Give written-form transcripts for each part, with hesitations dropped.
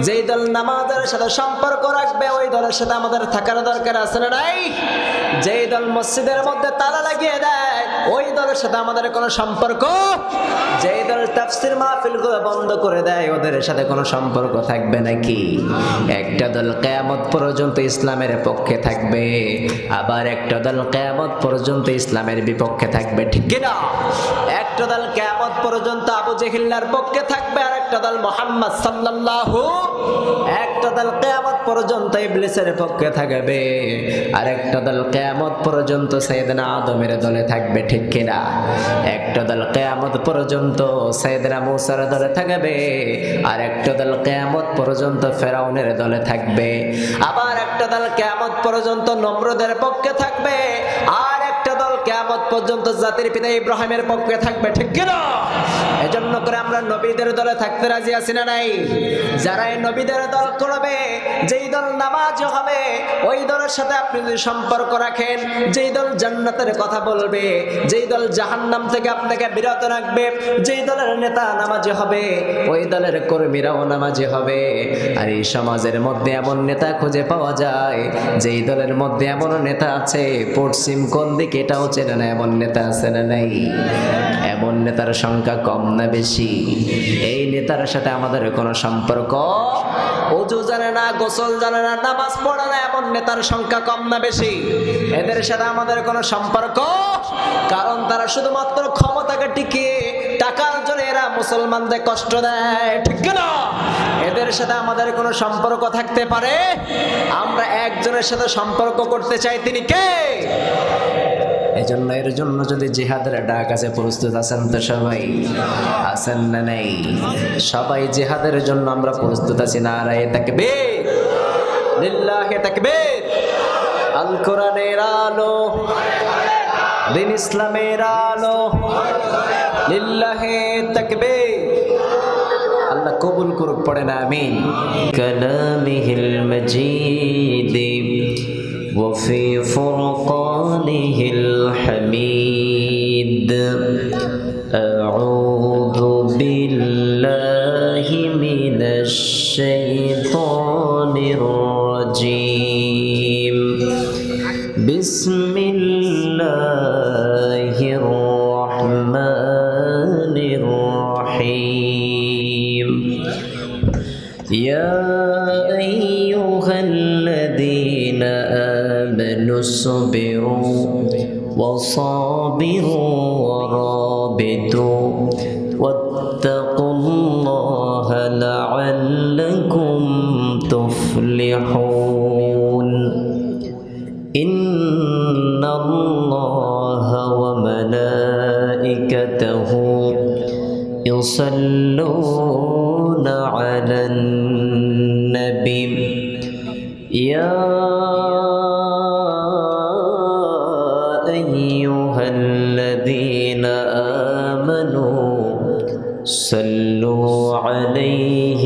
যেই দল নামাজের সাথে সম্পর্ক রাখবে ওই দলের সাথে আমাদের থাকার দরকার আছে না নাই? যেই দল মসজিদের মধ্যে তালা লাগিয়ে দেয় ওই দলের সাথে আমাদের কোনো সম্পর্ক, যেই দল তাফসীর মাহফিলগুলো বন্ধ করে দেয় ওদের সাথে কোনো সম্পর্ক থাকবে নাকি? একটা দল কিয়ামত পর্যন্ত ইসলামের পক্ষে থাকবে, আবার একটা দল কিয়ামত পর্যন্ত ইসলামের বিপক্ষে থাকবে, ঠিক কি না? একটা দল কিয়ামত পর্যন্ত আবু জেহিল্লার পক্ষে থাকবে, আর একটা দল মুহাম্মদ সাল্লাল্লাহু, একটা দল কিয়ামত পর্যন্ত ইবলিসের পক্ষে থাকবে, আর একটা দল কিয়ামত পর্যন্ত সাইয়েদনা আদমের দলে থাকবে, ঠিক কি না? একটা দল কিয়ামত পর্যন্ত সাইয়েদনা মূসার দলে থাকবে, আর একটা দল কিয়ামত পর্যন্ত ফেরাউনের দলে থাকবে, আবার একটা দল কিয়ামত পর্যন্ত নমরুদের পক্ষে থাকবে, আর একটা দল কিয়ামত পর্যন্ত জাতির পিতা ইব্রাহিমের পক্ষে থাকবে, ঠিক কি না? এজন্য করে আমরা নবীদের দলে থাকতে রাজি আছি না নাই? যারা এই নবীদের দল করবে, যেই দল নামাজ হবে ওই দলের সাথে আপনি যদি সম্পর্ক রাখেন, যেই দল জান্নাতের কথা বলবে, যেই দল জাহান্নাম থেকে আপনাকে বিরত রাখবে, যেই দলের নেতা নামাজি হবে ওই দলের কর্মীরাও নামাজি হবে। আর এই সমাজের মধ্যে এমন নেতা খুঁজে পাওয়া যায় যেই দলের মধ্যে এমন নেতা আছে পশ্চিম কোন দিকে এটাও চেনে না, এমন নেতা আছে না নাই? এমন নেতার সংখ্যা কম না বেশি? এই নেতার সাথে আমাদের কোনো সম্পর্ক, ওযু জানে না, গোসল জানে না, নামাজ পড়ে না, এমন নেতার সংখ্যা কম না বেশি? এদের সাথে আমাদের কোনো সম্পর্ক, কারণ তারা শুধুমাত্র ক্ষমতাকে টিকিয়ে টাকার জন্য এরা মুসলমানদের কষ্ট দেয়, ঠিক না? এদের সাথে আমাদের কোনো সম্পর্ক থাকতে পারে? আমরা একজনের সাথে সম্পর্ক করতে চাই, তিনি কে? এর জন্য যদি জিহাদের ডাক আছে, প্রস্তুত আছেন তো সবাই? আছেন না নাই? সবাই জিহাদের জন্য আমরা প্রস্তুত আছি। নারায়ে তাকবীর, লিল্লাহি তাকবীর। আল কোরআনের আলো, দিন ইসলামের আলো, লিল্লাহি তাকবীর। আল্লাহ কবুল করুক, পড়েন আমিন। কালামিহিল মাজিদ وفي فرقانه الحميد أعوذ بالله من الشيطان الرجيم بسم الله الرحمن الرحيم يا أيها الذين آمنوا اصبروا وصابروا ورابطوا واتقوا الله لعلكم تفلحون إن الله وملائكته يصلون على النبي يا أيها الذين آمنوا صلوا عليه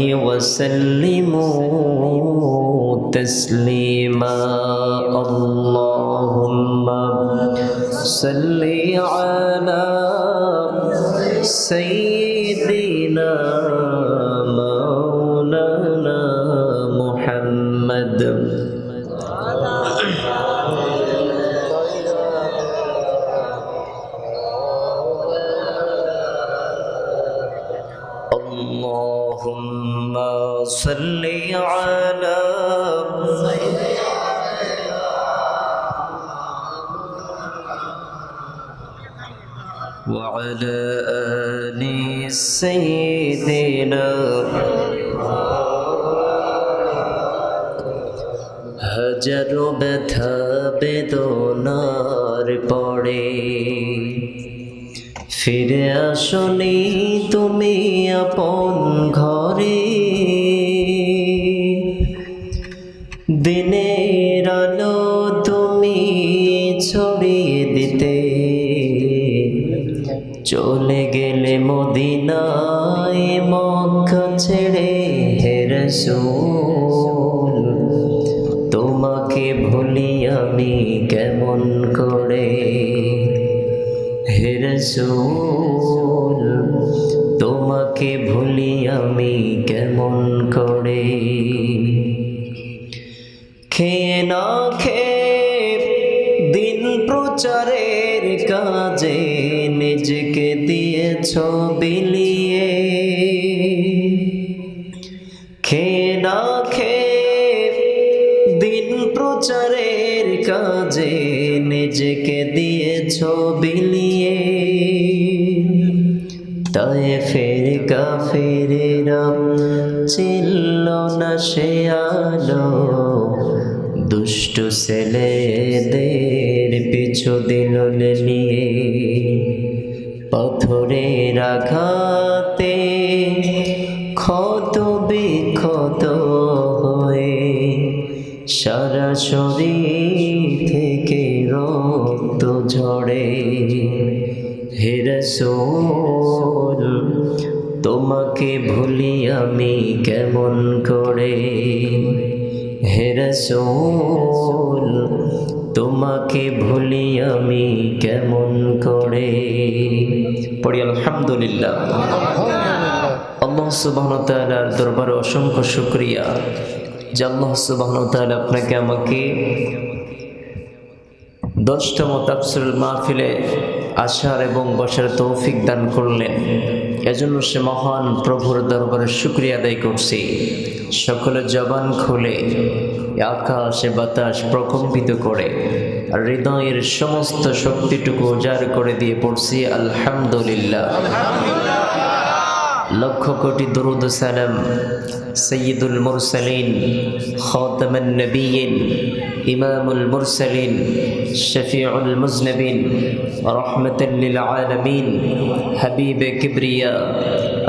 وسلموا تسليما اللهم صل على سيدنا مولانا محمد اللهم صل على وعلى آل سيدنا হাজার ব্যথা বেদনার পরে ফিরে আসনি তুমি আপন ঘরে দিনের আলো তুমি ছড়িয়ে দিতে চলে গেলে মদিনায় মক্কা ছেড়ে হে রাসূল তোমাকে ভুলি আমি কেমন করে হে রাসূল তোমাকে ভুলি আমি কেমন করে। খেয়ে না খেয়ে দিন প্রচারের কাজে নিজেকে দিয়েছ বিলিয়ে। খেয়ে না খেয়ে দিন প্রচারের কাজে নিজেকে দিয়েছ বিলিয়ে। তায়েফের কাফেরেরা চিনল না সে আলো, দুষ্ট ছেলেদের পিছু দিল নিয়ে। পাথরের আঘাতে ক্ষত বিক্ষত হয়ে সারা শরীর থেকে রক্ত ঝরে। হে রাসূল তোমাকে ভুলি আমি কেমন করে। হে রাসূল তোমাকে ভুলি আমি কেমন করে। পড়ি আলহামদুলিল্লাহ। আল্লাহ সুবহানাহু ওয়া তাআলার দরবারে অসংখ্য শুকরিয়া যে আল্লাহ সুবহানাহু ওয়া তাআলা আপনাকে আমাকে 10তম তাফসীরুল মাহফিলে আসার এবং বসার তৌফিক দান করলেন। এজন্য সে মহান প্রভুর দরবারে শুকরিয়া আদায় করছি। সকলে জবান খুলে আকাশে বাতাস প্রকম্পিত করে হৃদয়ের সমস্ত শক্তিটুকু উজাড় করে দিয়ে পড়ছি আলহামদুলিল্লাহ। লক্ষ কোটি দরুদ সালাম সৈয়দুল মুরসালিন খাতামুন নবিয়্যিন ইমামুল মুরসালিন শফিউল মুজনবিন রাহমাতাল লিল আলামিন হাবিবে কিবরিয়া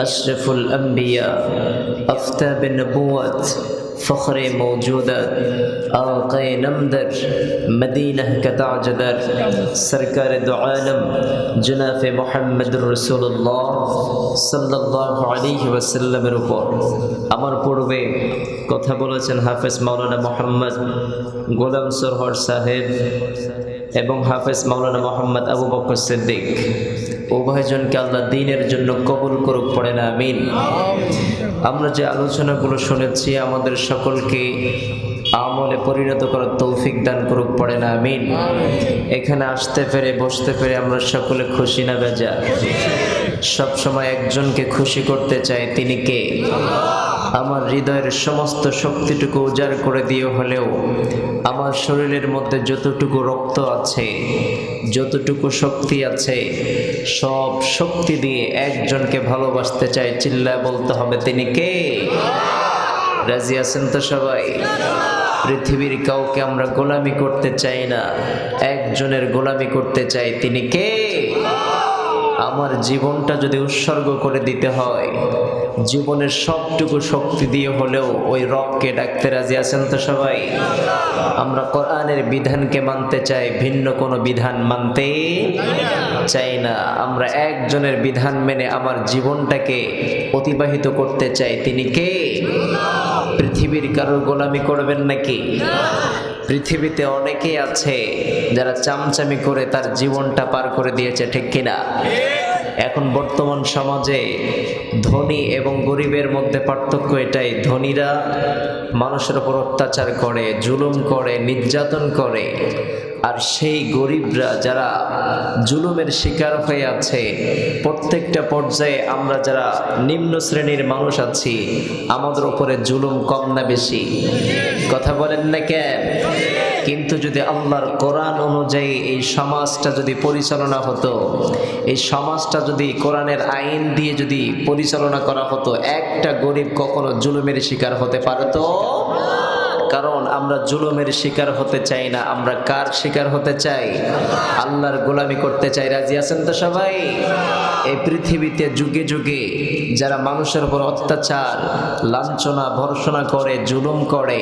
আশরাফুল আম্বিয়া আফতাব নবুওয়াত فخر موجودات آقا نمدر مدینہ کا تاجدار سرکار دو عالم جناب محمد رسول اللہ صلی اللہ علیہ وسلم উপর আমার পূর্বে কথা বলেছেন হাফেজ মাওলানা মোহাম্মদ গোলাম সরহর সাহেব এবং হাফেজ মাওলানা মোহাম্মদ আবু বকর সিদ্দিক। উভয়জনকে আল্লাহ দ্বীনের জন্য কবুল করুক, পড়েন আমিন। আমরা যে আলোচনাগুলো শুনেছি আমাদের সকলকে আমলে পরিণত করার তৌফিক দান করুক, পড়েন আমিন। এখানে আসতে পেরে বসতে পেরে আমরা সকলে খুশি না বেজার? সব সময় একজনকে খুশি করতে চাই, তিনি কে? আমার হৃদয়ের সমস্ত শক্তিটুকু উজাড় করে দিয়ে হলেও আমার শরীরের মধ্যে যতটুকু রক্ত আছে, যতটুকু শক্তি আছে, সব শক্তি দিয়ে একজনকে ভালোবাসতে চাই। চিল্লায় বলতে হবে, তিনি কে? রাজি আছেন তো সবাই? পৃথিবীর কাউকে আমরা গোলামি করতে চাই না, একজনের গোলামি করতে চাই, তিনি কে? আমার জীবনটা যদি উৎসর্গ করে দিতে হয়, জীবনের সবটুকু শক্তি দিয়ে হলেও ওই রবকে ডাকতে রাজি আছেন তো সবাই? আমরা কোরআনের বিধানকে মানতে চাই, ভিন্ন কোনো বিধান মানতে চাই না। আমরা একজনের বিধান মেনে আমার জীবনটাকে অতিবাহিত করতে চাই, তিনি কে? পৃথিবীর কারোর গোলামি করবেন নাকি? পৃথিবীতে অনেকেই আছে যারা চামচামি করে তার জীবনটা পার করে দিয়েছে, ঠিক কিনা? এখন বর্তমান সমাজে ধনী এবং গরিবের মধ্যে পার্থক্য এটাই, ধনীরা মানুষের উপর অত্যাচার করে, জুলুম করে, নির্যাতন করে, আর সেই গরিবরা যারা জুলুমের শিকার হয়ে আছে, প্রত্যেকটা পর্যায়ে আমরা যারা নিম্ন শ্রেণীর মানুষ আছি, আমাদের উপরে জুলুম কম না বেশি? কথা বলেন না কেন? কিন্তু যদি আল্লাহর কোরআন অনুযায়ী এই সমাজটা যদি পরিচালনা হতো, এই সমাজটা যদি কোরআনের আইন দিয়ে যদি পরিচালনা করা হতো, একটা গরিব কখনো জুলুমের শিকার হতে পারতো? কারণ আমরা জুলুমের শিকার হতে চাই না, আমরা কার শিকার হতে চাই? আল্লাহর গোলামি করতে চাই। রাজি আছেন তো সবাই? এই পৃথিবীতে যুগে যুগে যারা মানুষের উপর অত্যাচার, লাঞ্ছনা, ভর্ৎসনা করে, জুলুম করে,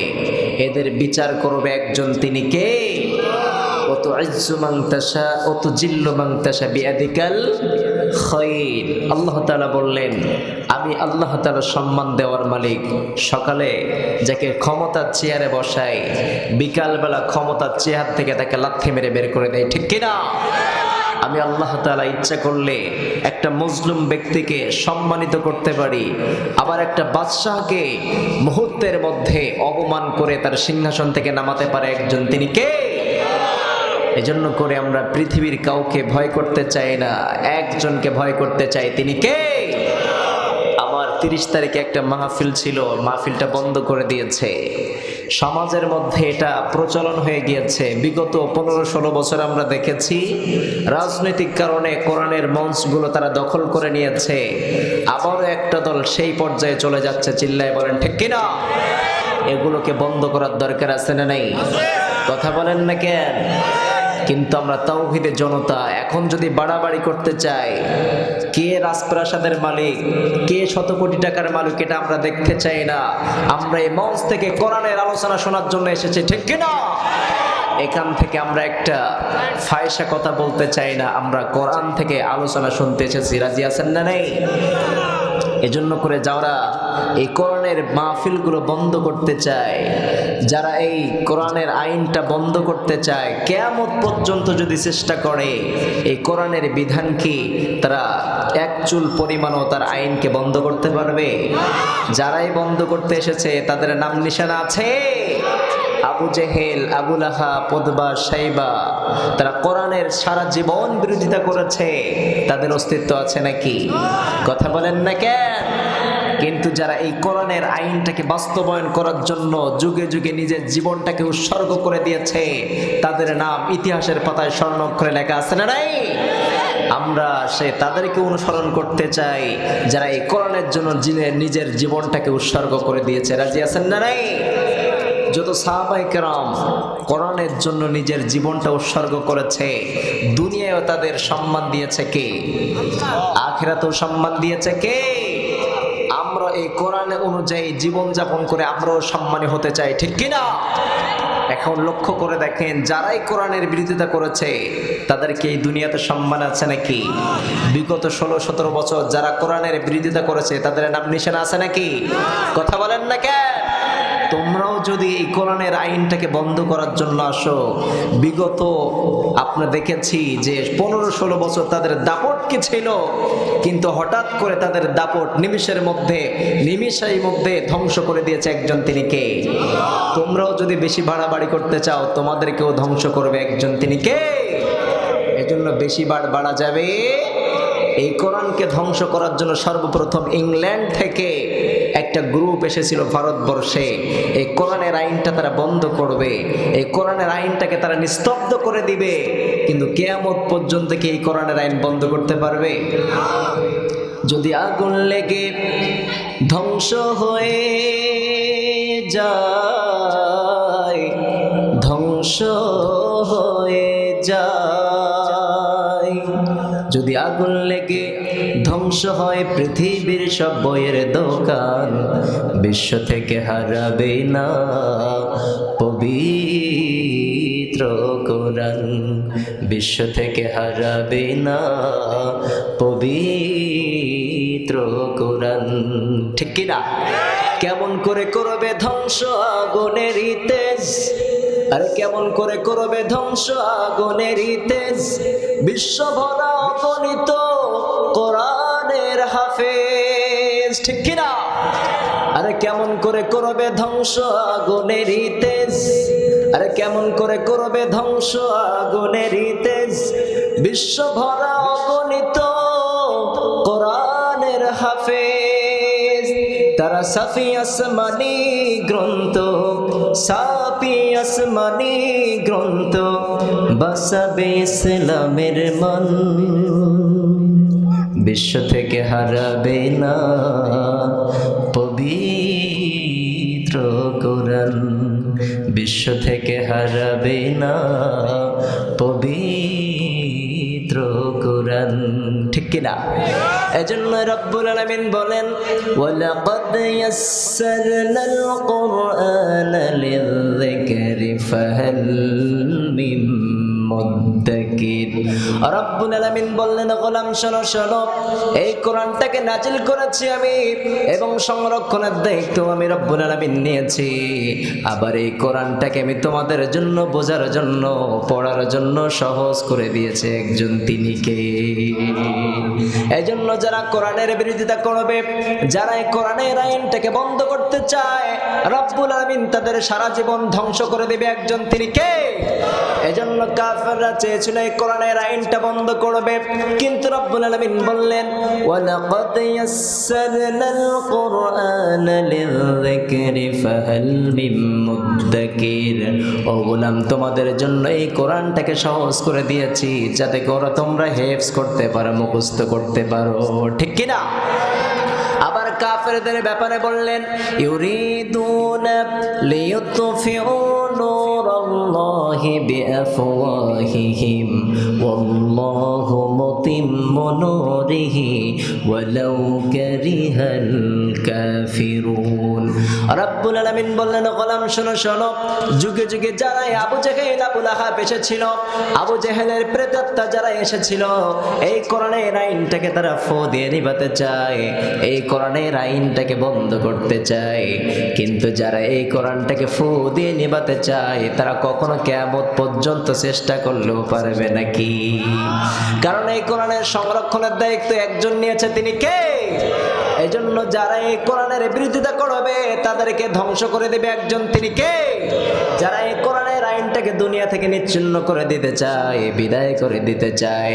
এদের বিচার করবে একজন, তিনি কে? আল্লাহ তাআলা বললেন, আমি আল্লাহ তাআলা সম্মান দেওয়ার মালিক। সকালে যাকে ক্ষমতার চেয়ারে বসাই, বিকালবেলা ক্ষমতার চেয়ার থেকে তাকে লাথি মেরে বের করে দেয়, ঠিক কিনা? আমি আল্লাহ তাআলা ইচ্ছা করলে একটা মজলুম ব্যক্তিকে সম্মানিত করতে পারি, আবার একটা বাদশাহকে মুহূর্তের মধ্যে অপমান করে তার সিংহাসন থেকে নামাতে পারে একজন, তিনি কে? এজন্য করে আমরা পৃথিবীর কাউকে ভয় করতে চাই না, একজনকে ভয় করতে চাই, তিনি কে? আমার 30 তারিখে একটা মাহফিল ছিল, মাহফিলটা বন্ধ করে দিয়েছে। সমাজের মধ্যে এটা প্রচলন হয়ে গিয়েছে। বিগত 15-16 বছর আমরা দেখেছি রাজনৈতিক কারণে কোরআনের মঞ্চগুলো তারা দখল করে নিয়েছে। আবারও একটা দল সেই পর্যায়ে চলে যাচ্ছে, চিল্লায় বলেন ঠিক কিনা? এগুলোকে বন্ধ করার দরকার আছে না নাই? কথা বলেন না কেন? কিন্তু আমরা তাওহীদের জনতা এখন যদি বাড়াবাড়ি করতে চাই, কে রাজপ্রাসাদের মালিক, কে শত কোটি টাকার মালিক, এটা আমরা দেখতে চাই না। আমরা এই মঞ্চ থেকে কোরআনের আলোচনা শোনার জন্য এসেছি, ঠিক কিনা? এখান থেকে আমরা একটা ফায়সা কথা বলতে চাই না, আমরা কোরআন থেকে আলোচনা শুনতে এসেছি। রাজি আছেন না নাই? এজন্য করে যারা এই কোরআনের মাহফিলগুলো বন্ধ করতে চায়, যারা এই কোরআনের আইনটা বন্ধ করতে চায়, কিয়ামত পর্যন্ত যদি চেষ্টা করে এই কোরআনের বিধান কি তারা এক চুল পরিমাণও তার আইনকে বন্ধ করতে পারবে? যারাই বন্ধ করতে এসেছে তাদের নাম নিশানা আছে। আবু জেহেল, আবু লাহাব, উতবা, শাইবা, তারা কোরআনের সারা জীবন বিরোধিতা করেছে, তাদের অস্তিত্ব আছে নাকি? কথা বলেন না কেন? কিন্তু যারা এই কোরআনের আইনটাকে বাস্তবায়ন করার জন্য যুগে যুগে নিজের জীবনটাকে উৎসর্গ করে দিয়েছে, তাদের নাম ইতিহাসের পাতায় স্বর্ণাক্ষরে লেখা আছে না নাই? আমরা তাদেরকে অনুসরণ করতে চাই যারা এই কোরআনের জন্য নিজের জীবনটাকে উৎসর্গ করে দিয়েছে। রাজি আছেন না নাই? যত সাহাবায়ে কেরাম কোরআনের জন্য নিজের জীবনটা উৎসর্গ করেছে, দুনিয়ায়ও তাদের সম্মান দিয়েছে কে? আখিরাতেও সম্মান দিয়েছে কে? আমরা এই কোরআন অনুযায়ী জীবন যাপন করে আমরাও সম্মানী হতে চাই, ঠিক কিনা? এখন লক্ষ্য করে দেখেন, যারাই কোরআনের বিরোধিতা করেছে তাদেরকে এই দুনিয়াতে সম্মান আছে নাকি? বিগত 16-17 বছর যারা কোরআনের বিরোধিতা করেছে তাদের নাম নিশানা আছে নাকি? কথা বলেন না কেন? তোমরাও যদি এই কোরআনের আইনটাকে বন্ধ করার জন্য আসো, বিগত আমরা দেখেছি যে 15-16 বছর তাদের দাপট কি ছিল, কিন্তু হঠাৎ করে তাদের দাপট নিমিষের মধ্যে ধ্বংস করে দিয়েছে একজন, তিনি কে? তোমরাও যদি বেশি বাড়াবাড়ি করতে চাও তোমাদেরকেও ধ্বংস করবে একজন, তিনি কে? এজন্য বেশি বাড়া যাবে। এই কোরআনকে ধ্বংস করার জন্য সর্বপ্রথম ইংল্যান্ড থেকে একটা গ্রুপ এসেছিল ভারতবর্ষে। এই কোরআনের আইনটা তারা বন্ধ করবে, এই কোরআনের আইনটাকে তারা নিস্তব্ধ করে দিবে, কিন্তু কিয়ামত পর্যন্ত কি এই কোরআনের আইন বন্ধ করতে পারবে? যদি আগুন লেগে ধ্বংস হয়ে যায়, ধ্বংস হয়ে যায়, যদি আগুন লেগে ধ্বংস হয় পৃথিবীর সব বইয়ের দোকান, বিশ্ব থেকে হারাবে না পবিত্র কোরআন, বিশ্ব থেকে হারাবে না পবিত্র কোরআন, ঠিক কিনা? কেমন করে করবে ধ্বংস আগুনের তেজ, আরে কেমন করে করবে ধ্বংস আগুনের তেজ, বিশ্ব ভরা অগণিত কোরআনের হাফেজ, ঠিক কিনা? আরে কেমন করে করবে ধ্বংস আগুনের তেজ, আরে কেমন করে করবে ধ্বংস আগুনের তেজ, বিশ্ব ভরা অগণিত কোরআনের হাফেজ। তারা সাফি আসমানি গ্রন্থ, সাফি আসমানি গ্রন্থ বাসাবে ইসলামের মন, বিশ্ব থেকে হারাবে না পবিত্র কোরআন, বিশ্ব থেকে হারাবে না পবিত্র কোরআন, ঠিক কিনা? এজন্য রব্বুল আলামিন বলেন, ওয়ালাকাদ ইয়াসসারনাল কুরআনা লিযিকরি ফাহাল মিন মুদ্দাকির। মুদ্দাকির। রব্বুল আলামিন বললেন, গোলাম শোনো শোনো, এই কোরআনটাকে নাজিল করেছি আমি এবং সংরক্ষণের দায়িত্ব আমি রব্বুল আলামিন নিয়েছি। আবার এই কোরআনটাকে আমি তোমাদের জন্য বোঝার জন্য পড়ার জন্য সহজ করে দিয়েছে একজন, তিনি কে? এজন্য যারা কোরআনের বিরোধিতা করবে, যারা এই কোরআনের আইনটাকে বন্ধ করতে চায়, রব্বুল আলামিন তাদের সারা জীবন ধ্বংস করে দেবে একজন, তিনি কে? এজন্য কাফেররা চেয়েছিল এই কোরআনের আইনটা বন্ধ করবে, কিন্তু রব্বুল আলামিন বললেন, ওয়ালাকাদ ইয়াসসারনাল কুরআনা লিযিকরি ফাহাল মিন মুদ্দাকির। ও গোলাম, তোমাদের জন্য এই কোরআনটাকে সহজ করে দিয়েছি যাতে করে তোমরা হেফজ করতে পারো, মুখস্থ করতে পারো, ঠিক কি না? আবার কাফেরদের ব্যাপারে বললেন, ইউরিদুনা লিইউতফিউ নূরাল্লাহি বিআফওয়াহিহিম ওয়াল্লাহু মুতিম্মু নূরিহি ওয়ালাউ কারিহাল কাফিরুন। রব্বুল আলামিন বললেন, গোলাম শোনো শোনো, যুগে যুগে যারা আবু জেহেল আবু লাহাব এসেছিল, আবু জেহেলের প্রেতাত্মা যারা এসেছিল, এই কোরআনের আইনটাকে তারা ফু দিয়ে নিভাতে চায়, এই কোরআনের আইনটাকে বন্ধ করতে চায়। কিন্তু যারা এই কোরআনটাকে ফু দিয়ে নিভাতে চায় তারা কখনো কিয়ামত পর্যন্ত চেষ্টা করলেও পারবে নাকি? কারণ এই কোরআনের সংরক্ষণের দায়িত্ব একজন নিয়েছে, তিনি কে? এজন্য যারা এই কোরআনের বিরোধিতা করবে তাদেরকে ধ্বংস করে দেবে একজন, তিনি কে? যারা এই কোরআনের আইনটাকে দুনিয়া থেকে নিচ্ছিন্ন করে দিতে চায়, বিদায় করে দিতে চায়,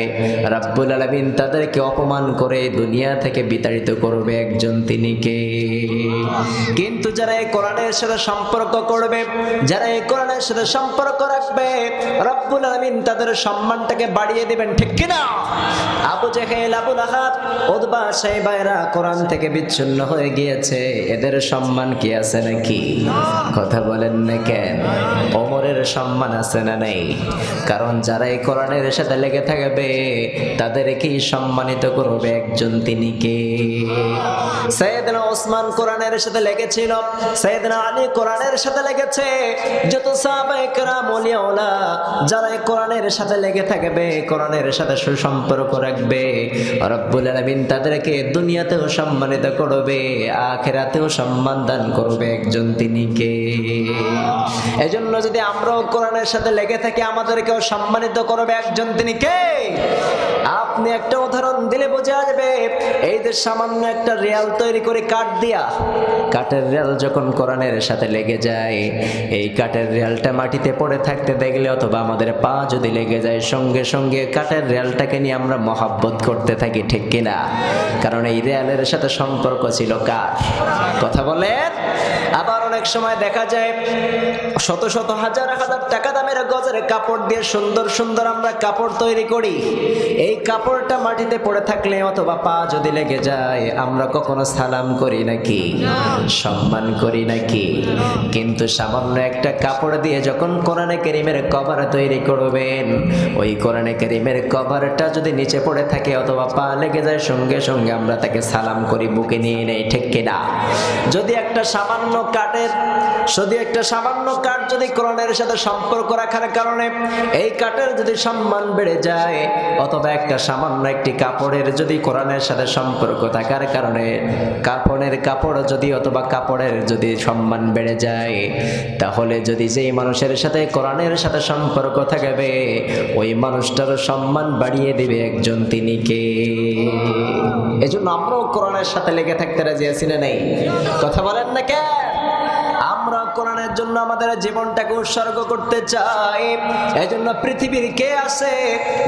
রব্বুল আলামিন তাদেরকে অপমান করে দুনিয়া থেকে বিতাড়িত করবে একজন, তিনি কে? কিন্তু যারা এই কোরআনের সাথে সম্পর্ক করবে, যারা এই কোরআনের সাথে সম্পর্ক রাখবে, রব্বুল আলামিন তাদের সম্মানটাকে বাড়িয়ে দিবেন, ঠিক কি না? আবু জেহেল আবু লাহাব উতবা সাইবারা কোরআন থেকে বিচ্ছিন্ন হয়ে গিয়েছে, এদের সম্মান কি আছে নাকি? কথা বলেন না কেন? ওমরের সম্মান আছে না নেই? কারণ যারা এই কোরআনের সাথে লেগে থাকবে তাদেরকেই সম্মানিত করবে একজন, তিনি কে? সাইয়েদনা ওসমান কোরআনের সাথে লেগেছিল, সাইয়েদনা আলী কোরআনের সাথে লেগেছে, যত সাহাবায়ে কেরাম ওলিয়া ওলা যারা এই কোরআনের সাথে লেগে থাকবে, কোরআনের সাথে সুসম্পর্ক রাখবে, রব্বুল আলামিন তাদেরকে দুনিয়াতেও সম্মানিত করবে, আখিরাতেও সম্মান দান করবে একজন, তিনি কে? এজন্য যদি আমরাও কোরআনের সাথে লেগে থাকি আমাদেরকেও সম্মানিত করবে একজন, তিনি কে? আপনি একটা উদাহরণ দিলে বোঝা যাবে। এই যে সামান্য একটা রেল তৈরি করে কাঠ দিয়া, কাঠের রেল যখন কোরআনের সাথে লেগে যায়, এই কাঠের রেলটা মাটিতে পড়ে থাকতে দেখলে অথবা আমাদের পা যদি লেগে যায়, সঙ্গে সঙ্গে কাঠের রেলটাকে নিয়ে আমরা মহাব্বত করতে থাকি, ঠিক কিনা? কারণ এই রেলের সাথে সম্পর্ক ছিল কার? কথা বলেন। আবার অনেক সময় দেখা যায় শত শত হাজার হাজার টাকা দামের গজের কাপড় দিয়ে সুন্দর সুন্দর আমরা কাপড় তৈরি করি, এই কাপড়টা মাটিতে পড়ে থাকলে অথবা পা যদি লেগে যায় আমরা কখনো সালাম করি নাকি? সম্মান করি নাকি? কিন্তু সামান্য একটা কাপড় দিয়ে যখন কোরআনে কারীমের কভার তৈরি করবেন, ওই কোরআনে কারীমের কভারটা যদি নিচে পড়ে থাকে অথবা পা লেগে যায়, সঙ্গে সঙ্গে আমরা তাকে সালাম করি, বুকে নিয়ে নেই, ঠিক কিনা? যদি একটা সামান্য কাঠ যদি কোরআনের সাথে সম্পর্ক রাখার কারণে এই কাঠের যদি সম্মান বেড়ে যায়, অথবা একটা সামান্য একটি কাপড়ের যদি কোরআনের সাথে সম্পর্ক থাকার কারণে কাপড় যদি অথবা কাপড়ের যদি সম্মান বেড়ে যায়, তাহলে যদি যেই মানুষের সাথে কোরআনের সাথে সম্পর্ক থাকবে ওই মানুষটার সম্মান বাড়িয়ে দিবে একজন, তিনি কে? এজন্য আমরাও কোরআনের সাথে লেগে থাকতে রাজি আছি না নেই? কথা বলেন না কেন? আমরা কোরআনের জন্য আমাদের জীবনটাকে উৎসর্গ করতে চাই। এজন্য পৃথিবীর কে আছে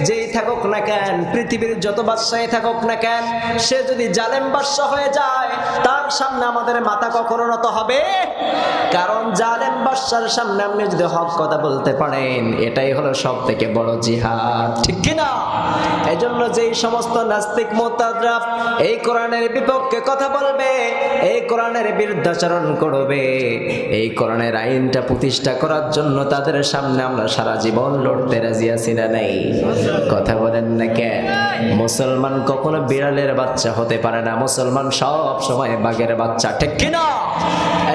যেই থাকুক না কেন, পৃথিবীর যত বাদশাহী থাকুক না কেন, সে যদি জালেম বাদশাহ হয়ে যায় তার সামনে আমাদের মাথা কখনো নত হবে? কারণ জালেম বাদশার সামনে আপনি যদি হক কথা বলতে পারেন, এটাই হলো সব থেকে বড় জিহাদ, ঠিক কিনা? এজন্য যেই সমস্ত নাস্তিক মুরতাদরা এই কোরআনের বিপক্ষে কথা বলবে, এই কোরআনের বিরুদ্ধাচরণ করবে, এই কোরআনের আইনটা প্রতিষ্ঠা করার জন্য তাদের সামনে আমরা সারা জীবন লড়তে রাজি আছি না নাই? কথা বলেন না কেন? মুসলমান কখনো বিড়ালের বাচ্চা হতে পারে না, মুসলমান সব সময় বাঘের বাচ্চা, ঠিক কিনা?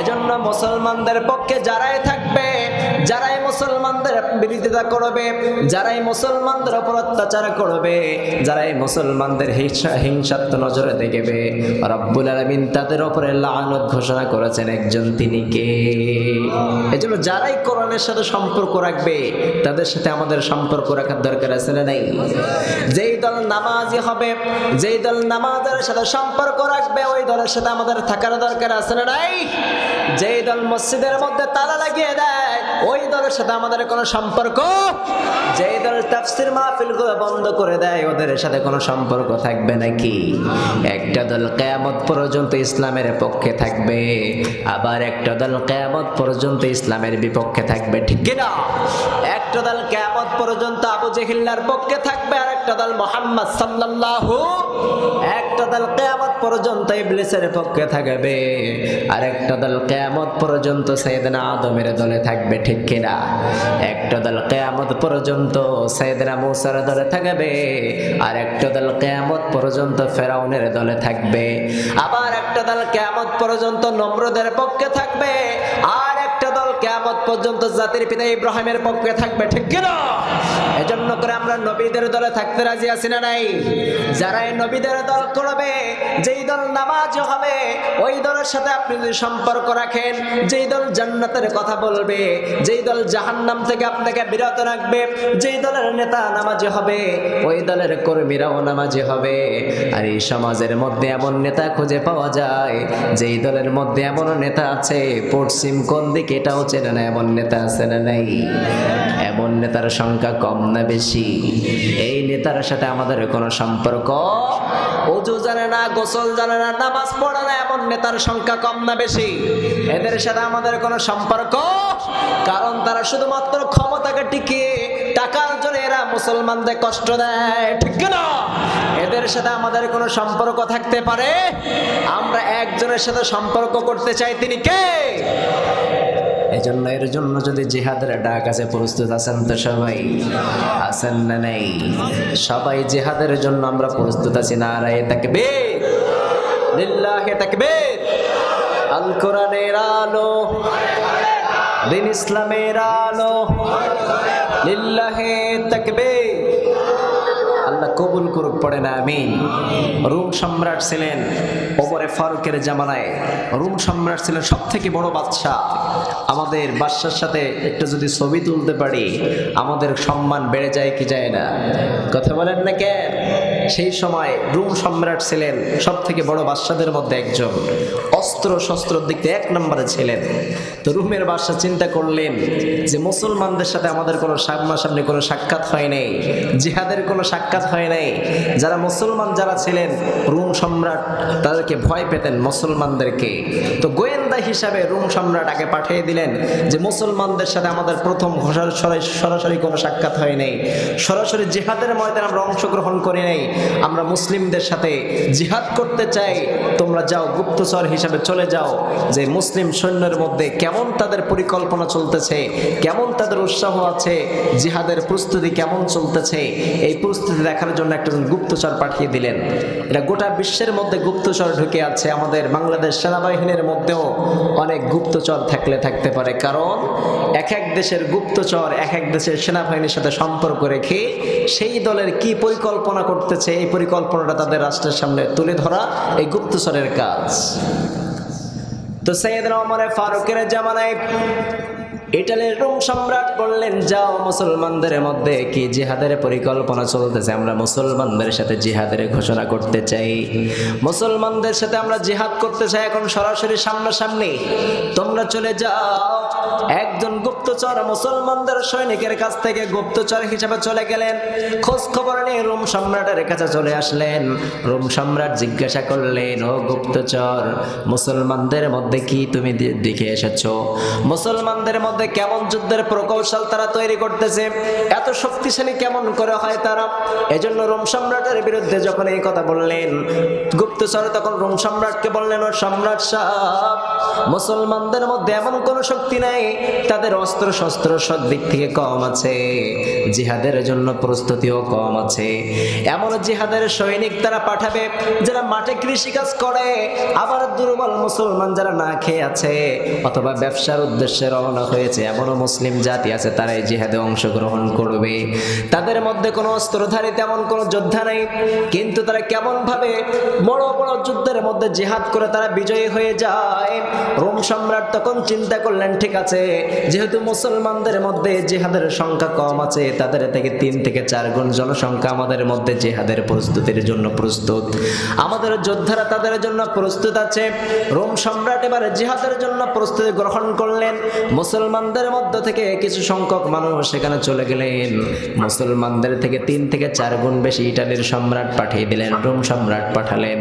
এজন্য মুসলমানদের পক্ষে যারাই থাকবে, যারাই মুসলমানদের বিরোধিতা করবে, যারাই মুসলমানদের উপর অত্যাচার করবে, যারাই মুসলমানদের হিংসাত্মক নজরে দেখবে, রব্বুল আলামিন তাদের উপরে লানত ঘোষণা করেছেন একজন, তিনি কে? এজন্য যারাই কোরআনের সাথে সম্পর্ক রাখবে তাদের সাথে আমাদের সম্পর্ক রাখার দরকার আছে না নাই? যেই দল নামাজি হবে, যেই দল নামাজের সাথে সম্পর্ক রাখবে, ওই দলের সাথে আমাদের থাকার দরকার আছে না নাই? যেই দল মসজিদের মধ্যে তালা লাগিয়ে দেয়, ওই দলের সাথে আমাদের কোনো সম্পর্ক, যেই দল তাফসীর মাহফিলগুলো বন্ধ করে দেয়, ওদের সাথে কোনো সম্পর্ক থাকবে নাকি? একটা দল কিয়ামত পর্যন্ত ইসলামের পক্ষে থাকবে, আবার একটা দল কিয়ামত পর্যন্ত ইসলামের বিপক্ষে থাকবে, ঠিক কি না? একটা দল কিয়ামত পর্যন্ত আবু জেহিল্লার পক্ষে থাকবে, আর একটা দল মুহাম্মদ সাল্লাল্লাহু, একটা দল কিয়ামত পর্যন্ত ইবলিসের পক্ষে থাকবে, আর একটা দল কিয়ামত পর্যন্ত সাইয়েদনা আদমের দলে থাকবে, ঠিক কি না? একটা দল কিয়ামত পর্যন্ত সাইয়েদনা মূসার দলে থাকবে, আর একটা দল কিয়ামত পর্যন্ত ফেরাউনের দলে থাকবে, আবার একটা দল কিয়ামত পর্যন্ত নমরুদের পক্ষে থাকবে, আর একটা দল কিয়ামত পর্যন্ত জাতির পিতা ইব্রাহিমের পক্ষে থাকবে, ঠিক কি না? এজন্য করে আমরা নবীদের দলে থাকতে রাজি আছি না নাই? যারা এই নবীদের দল করবে, যেই দল নামাজ হবে, ওই দলের সাথে আপনি যদি সম্পর্ক রাখেন, যেই দল জান্নাতের কথা বলবে, যেই দল জাহান্নাম থেকে আপনাকে বিরত রাখবে, যেই দলের নেতা নামাজি হবে, ওই দলের কর্মীরাও নামাজি হবে। আর এই সমাজের মধ্যে এমন নেতা খুঁজে পাওয়া যায়, যেই দলের মধ্যে এমন নেতা আছে পশ্চিম কোন দিকে এটাও চেনে না, এমন নেতা আছে না নাই? এমন নেতার সংখ্যা কম না বেশি? এই নেতার সাথে আমাদের কোনো সম্পর্ক, ওযু জানে না, গোসল জানে না, নামাজ পড়ে না, এমন নেতার সংখ্যা কম না বেশি? এদের সাথে আমাদের কোনো সম্পর্ক, কারণ তারা শুধুমাত্র ক্ষমতাকে টিকিয়ে টাকার জন্য এরা মুসলমানদের কষ্ট দেয়, ঠিক না? এদের সাথে আমাদের কোনো সম্পর্ক থাকতে পারে? আমরা একজনের সাথে সম্পর্ক করতে চাই, তিনি কে? এর জন্য যদি জিহাদের ডাক আছে, প্রস্তুত আছেন তো সবাই? আছেন না নাই? সবাই জিহাদের জন্য আমরা প্রস্তুত আছি। নারায়ে তাকবীর, লিল্লাহি তাকবীর। আল কোরআনের আলো, দিন ইসলামের আলো, লিল্লাহি তাকবীর। আল্লাহ কবুল করুক, পড়ে না আমিন। রোম সম্রাট ছিলেন ওমরে ফারুকের জামানায়। রোম সম্রাট ছিলেন সব থেকে বড় বাদশাহ। আমাদের বাদশার সাথে একটু যদি ছবি তুলতে পারি, আমাদের সম্মান বেড়ে যায় কি যায় না? কথা বলেন না কেন? সেই সময় রোম সম্রাট ছিলেন সব থেকে বড় বাদশাদের মধ্যে একজন। অস্ত্র শস্ত্রের দিক থেকে এক নম্বরে ছিলেন। তো রোমের বাদশা চিন্তা করলেন যে মুসলমানদের সাথে আমাদের কোনো সামনাসামনি কোনো সাক্ষাৎ হয় নাই, জিহাদের কোনো সাক্ষাৎ হয় নাই। যারা মুসলমান যারা ছিলেন, রোম সম্রাট তাদেরকে ভয় পেতেন মুসলমানদেরকে। তো গোয়েন্দা হিসাবে রোম সম্রাট আগে পাঠিয়ে দিলেন যে মুসলমানদের সাথে আমাদের প্রথম সরাসরি কোনো সাক্ষাৎ হয় নাই, সরাসরি জিহাদের ময়দানে আমরা অংশগ্রহণ করি নাই, আমরা মুসলিমদের সাথে জিহাদ করতে চাই, তোমরা যাও গুপ্তচর হিসাবে চলে যাও, যে মুসলিম সৈন্যের মধ্যে কেমন তাদের পরিকল্পনা চলতেছে, কেমন তাদের উৎসাহ আছে, জিহাদের প্রস্তুতি কেমন চলতেছে, এই প্রস্তুতি দেখার জন্য একজন গুপ্তচর পাঠিয়ে দিলেন। এটা গোটা বিশ্বের মধ্যে গুপ্তচর ঢুকে আছে। আমাদের বাংলাদেশ সেনাবাহিনীর মধ্যেও অনেক গুপ্তচর থাকতে পারে, কারণ এক এক দেশের গুপ্তচর এক এক দেশের সেনাবাহিনীর সাথে সম্পর্ক রেখে সেই দলের কি পরিকল্পনা করতেছে, এই পরিকল্পনাটা তাদের রাষ্ট্রের সামনে তুলে ধরা এই গুপ্তচরের কাজ। তো সাইয়েদনা ওমর ফারুকের জামানায় ইটালির রোম সম্রাট বললেন, যাও মুসলমানদের মধ্যে কি জিহাদের পরিকল্পনা চলতেছে, আমরা মুসলমানদের সাথে জিহাদের ঘোষণা করতে চাই, মুসলমানদের সাথে আমরা জিহাদ করতে চাই এখন সরাসরি সামনাসামনি, তোমরা চলে যাও। একজন গুপ্তচর মুসলমানদের সৈনিকের কাছ থেকে গুপ্তচর হিসেবে চলে গেলেন, খোঁজ খবর নিয়ে রোম সম্রাটের কাছে চলে আসলেন। রোম সম্রাট জিজ্ঞাসা করলেন, ও গুপ্তচর, মুসলমানদের মধ্যে কি তুমি দেখে এসেছো? মুসলমানদের মধ্যে মধ্যে কেমন যুদ্ধের প্রকৌশল তারা তৈরি করতেছে, এত শক্তিশালী কেমন করে হয় তারা। এজন্য রোম সম্রাটের বিরুদ্ধে যখন এই কথা বললেন, গুপ্তচর তখন রোম সম্রাটকে বললেন, ও সম্রাট সাহেব, মুসলমানদের মধ্যে এমন কোন শক্তি নাই, তাদের অস্ত্র শস্ত্র সব দিক থেকে কম আছে, জিহাদের জন্য প্রস্তুতিও কম আছে। এমন জিহাদের সৈনিক তারা পাঠাবে যারা মাঠে কৃষিকাজ করে, আবার দুর্বল মুসলমান যারা না খেয়ে আছে অথবা ব্যবসার উদ্দেশ্যে রওনা হয়েছে এমনও মুসলিম জাতি আছে, তারা এই জিহাদে অংশগ্রহণ করবে। তাদের মধ্যে কোনো অস্ত্রধারী তেমন কোনো যোদ্ধা নেই, কিন্তু তারা কেমন ভাবে বড় বড় যুদ্ধের মধ্যে জিহাদ করে তারা বিজয়ী হয়ে যায়। রোম সম্রাট তখন চিন্তা করলেন, ঠিক আছে, যেহেতু মুসলমানদের মধ্যে জিহাদের সংখ্যা কম আছে, তাদের থেকে 3 থেকে 4 গুণ জনসংখ্যা আমাদের মধ্যে জিহাদের প্রস্তুতির জন্য প্রস্তুত, আমাদের যোদ্ধারা তাদের জন্য প্রস্তুত আছে। রোম সম্রাট এবারে জিহাদের জন্য প্রস্তুতি গ্রহণ করলেন। মুসলমানদের মধ্য থেকে কিছু সংখ্যক মানুষ সেখানে চলে গেলেন, মুসলমানদের থেকে 3 থেকে 4 গুণ বেশি ইটালির সম্রাট পাঠিয়ে দিলেন, রোম সম্রাট পাঠালেন,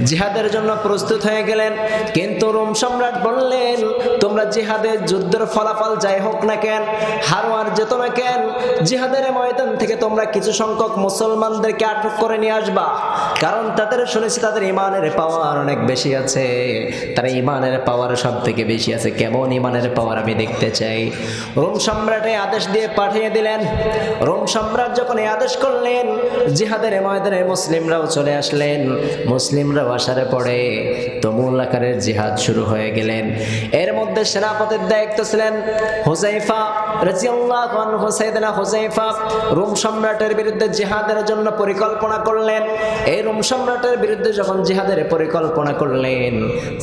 জিহাদের জন্য প্রস্তুত হয়ে গেলেন। কিন্তু রোম সম্রাট বললেন, তোমরা জিহাদের যুদ্ধের ফলাফল যাই হোক না কেন, হারো আর যেত না কেন, জিহাদের ময়দান থেকে তোমরা কিছু সংখ্যক মুসলমানদেরকে আটক করে নিয়ে আসবা, কারণ তাদের শুনেছি তাদের ইমানের পাওয়ার অনেক বেশি আছে, তারা ইমানের পাওয়ার সব থেকে বেশি আছে। কেমন ইমানের পাওয়ার আমি দেখতে চাই। রোম সম্রাট এই আদেশ দিয়ে পাঠিয়ে দিলেন। রোম সম্রাট যখন এই আদেশ করলেন, জিহাদের ময়দানে মুসলিমরাও চলে আসলেন। মুসলিমরাও আসার পরে তুমুল আকারের জিহাদ শুরু হয়ে গেলেন। এর মধ্যে সেনাপতির দায়িত্ব ছিলেন হুযায়ফা রাদিয়াল্লাহু আনহু। সাইয়েদনা হুযায়ফা রোম সম্রাটের বিরুদ্ধে জিহাদের জন্য পরিকল্পনা করলেন। এই রোম সম্রাটের বিরুদ্ধে যখন জিহাদের পরিকল্পনা করলেন,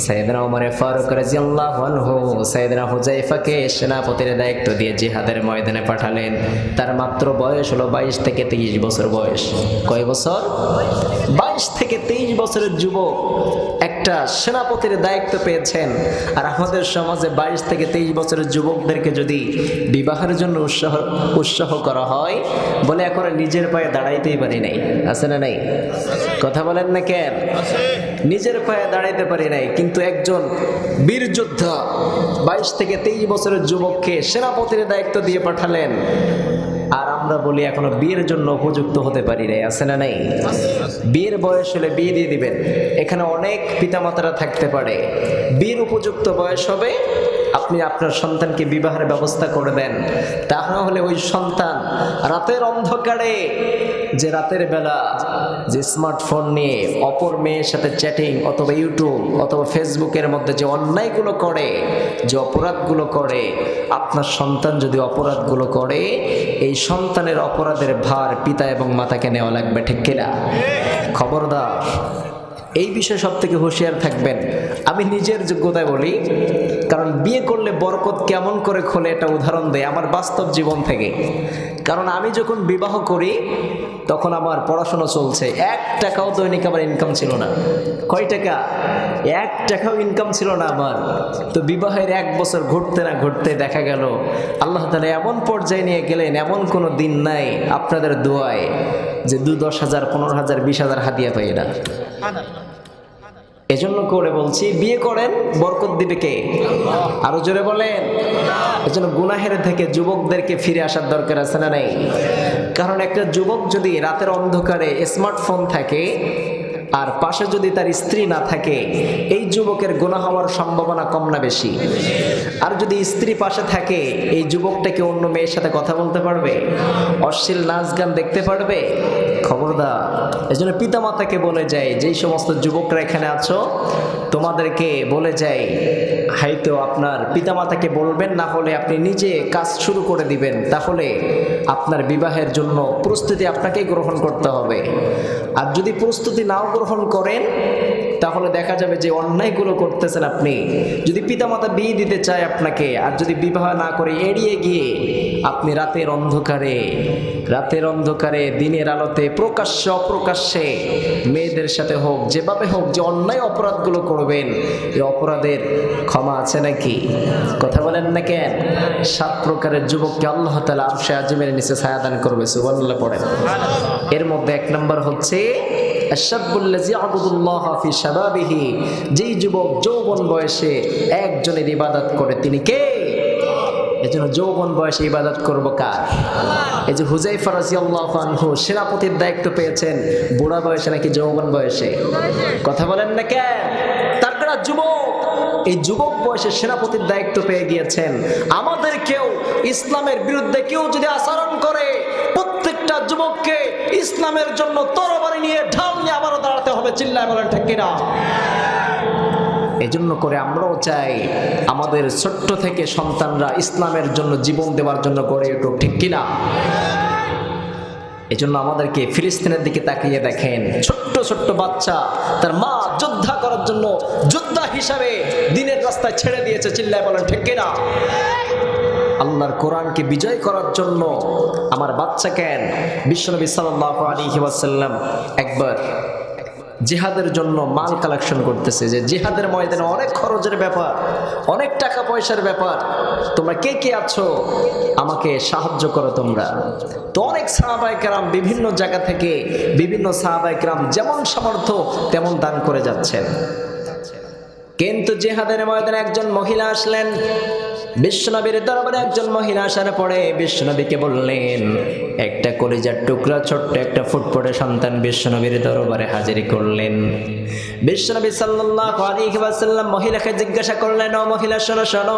সাইয়েদনা ওমর ফারুক রাদিয়াল্লাহু আনহু সাইয়েদনা হুযায়ফাকে সেনাপতির দায়িত্ব দিয়ে জিহাদের ময়দানে পাঠালেন। তার মাত্র বয়স হলো 22 থেকে 23 বছর বয়স। কয় বছর? 22 থেকে 23 বছরের যুবক একটা সেনাপতির দায়িত্ব পেয়েছেন। আর আমাদের সমাজে 22 থেকে 23 বছরের যুবকদেরকে যদি বিবাহের জন্য উৎসাহ করা হয়, বলে এখন নিজের পায়ে দাঁড়াইতেই পারি নাই, আছে না নাই? কথা বলেন না কেন? নিজের পায়ে দাঁড়াইতে পারি নাই, কিন্তু একজন বীর যোদ্ধা 22 থেকে 23 বছরের যুবককে সেনাপতির দায়িত্ব দিয়ে পাঠালেন। আর আমরা বলি এখনো বিয়ের জন্য উপযুক্ত হতে পারি নাই, আছে না নাই? বিয়ের বয়স হলে বিয়ে দিয়ে দিবেন। এখানে অনেক পিতামাতারা থাকতে পারে, বিয়ের উপযুক্ত বয়স হবে, আপনি আপনার সন্তানকে বিবাহের ব্যবস্থা করে দেন। তা না হলে ওই সন্তান রাতের অন্ধকারে, যে রাতের বেলা যে স্মার্টফোন নিয়ে অপর মেয়ের সাথে চ্যাটিং অথবা ইউটিউব অথবা ফেসবুকের মধ্যে যে অন্যায়গুলো করে, যে অপরাধগুলো করে, আপনার সন্তান যদি অপরাধগুলো করে, এই সন্তানের অপরাধের ভার পিতা এবং মাতাকে নেওয়া লাগবে, ঠিক কিনা? খবরদার, এই বিষয়ে সব থেকে হুঁশিয়ার থাকবেন। আমি নিজের যোগ্যতায় বলি, কারণ বিয়ে করলে বরকত কেমন করে খোলে এটা উদাহরণ দেয় আমার বাস্তব জীবন থেকে। কারণ আমি যখন বিবাহ করি তখন আমার পড়াশোনা চলছে, 1 টাকাও দৈনিক আমার ইনকাম ছিল না। কয় টাকা? 1 টাকাও ইনকাম ছিল না আমার। তো বিবাহের 1 বছর ঘুরতে না ঘুরতে দেখা গেল আল্লাহ তাআলা এমন পর্যায়ে নিয়ে গেলেন, এমন কোনো দিন নাই আপনাদের দোয়ায় যে 2-10,000 15,000 20,000 হাদিয়া পাই না। এজন্য করে বলছি, বিয়ে করেন, বরকত দিবে কে? আরো জোরে বলেন। এজন্য গুনাহের থেকে যুবকদেরকে ফিরে আসার দরকার আছে না নাই? কারণ একটা যুবক যদি রাতের অন্ধকারে স্মার্টফোন থাকে আর পাশে যদি তার স্ত্রী না থাকে, এই যুবকের গুনাহ হওয়ার সম্ভাবনা কম না বেশি? আর যদি স্ত্রী পাশে থাকে, এই যুবকটাকে অন্য মেয়ের সাথে কথা বলতে পারবে? অশ্লীল নাচ গান দেখতে পারবে? খবরদার। এজন্য পিতামাতাকে বলে যায়, যেই সমস্ত যুবকরা এখানে আছো, তোমাদেরকে বলে যায়, হয়তো আপনার পিতামাতাকে বলবেন, না হলে আপনি নিজে কাজ শুরু করে দিবেন, তাহলে আপনার বিবাহের জন্য প্রস্তুতি আপনাকেই গ্রহণ করতে হবে। আর যদি প্রস্তুতি নাও গ্রহণ করেন, তাহলে দেখা যাবে যে অন্যায়গুলো করতেছেন আপনি। যদি পিতামাতা বিয়ে দিতে চায় আপনাকে, আর যদি বিবাহ না করে এড়িয়ে গিয়ে আপনি রাতের অন্ধকারে দিনের আলোতে প্রকাশ্যে অপ্রকাশ্যে মেয়েদের সাথে হোক, যেভাবে হোক, যে অন্যায় অপরাধগুলো করবেন, এই অপরাধের ক্ষমা আছে নাকি? কথা বলেন না কেন? 7 প্রকারের যুবককে আল্লাহ তাআলা আরশে আজিমের নিচে ছায়া দান করবে, সুবহানাল্লাহ পড়েন। এর মধ্যে 1 নম্বর হচ্ছে আশ-শাবুল্লাযী আ'বুদুল্লাহ ফি শাবাবিহি, যেই যুবক যৌবন বয়সে একজনের ইবাদত করে, তিনি কে? এজন্য যৌবন বয়সে ইবাদত করব কার? এই যে হুযায়ফা রাদিয়াল্লাহু আনহু সেনাপতির দায়িত্ব পেয়েছেন বুড়া বয়সে নাকি যৌবন বয়সে? কথা বলেন না কেন? তারপরে যুবক, এই যুবক বয়সে সেনাপতির দায়িত্ব পেয়ে গিয়েছেন। আমাদের কেউ ইসলামের বিরুদ্ধে কেউ যদি আচরণ করে, প্রত্যেকটা যুবককে ইসলামের জন্য তরবারি নিয়ে ঢাল নিয়ে আবারও দাঁড়াতে হবে। চিল্লায় বলেন ঠিক কিনা? এজন্য করে আমরাও চাই আমাদের ছোট্ট থেকে সন্তানরা ইসলামের জন্য জীবন দেওয়ার জন্য গড়ে উঠুক, ঠিক কিনা? এজন্য আমাদেরকে ফিলিস্তিনের দিকে তাকিয়ে দেখেন, ছোট্ট ছোট্ট বাচ্চা তার মা যোদ্ধা করার জন্য যোদ্ধা হিসাবে দিনের রাস্তায় ছেড়ে দিয়েছে। চিল্লায় বলেন ঠিক কিনা? আল্লাহর কোরআনকে বিজয় করার জন্য আমার বাচ্চা কেন, বিশ্বনবী সাল্লাল্লাহু আলাইহি ওয়াসাল্লাম একবার জিহাদের জন্য মাল কালেকশন করতেছে, যে জিহাদের ময়দানে অনেক খরচের ব্যাপার, অনেক টাকা পয়সার ব্যাপার, তোমরা কে কে আছো আমাকে সাহায্য করো তোমরা। তো অনেক সাহাবায়ে কেরাম বিভিন্ন জায়গা থেকে বিভিন্ন সাহাবায়ে কেরাম যেমন সামর্থ্য তেমন দান করে যাচ্ছেন। কিন্তু জিহাদের ময়দানে একজন মহিলা আসলেন। বিশ্বনবীর দরবারে একজন মহিলা আসার পরে বিশ্বনবীকে বললেন, একটা কলিজার টুকরা ছোট্ট একটা ফুটফুটে সন্তান বিশ্বনবীর দরবারে হাজির করলেন। বিশ্বনবী সাল্লাল্লাহু আলাইহি ওয়াসাল্লাম মহিলাকে জিজ্ঞাসা করলেন, ও মহিলা শোনো শোনো,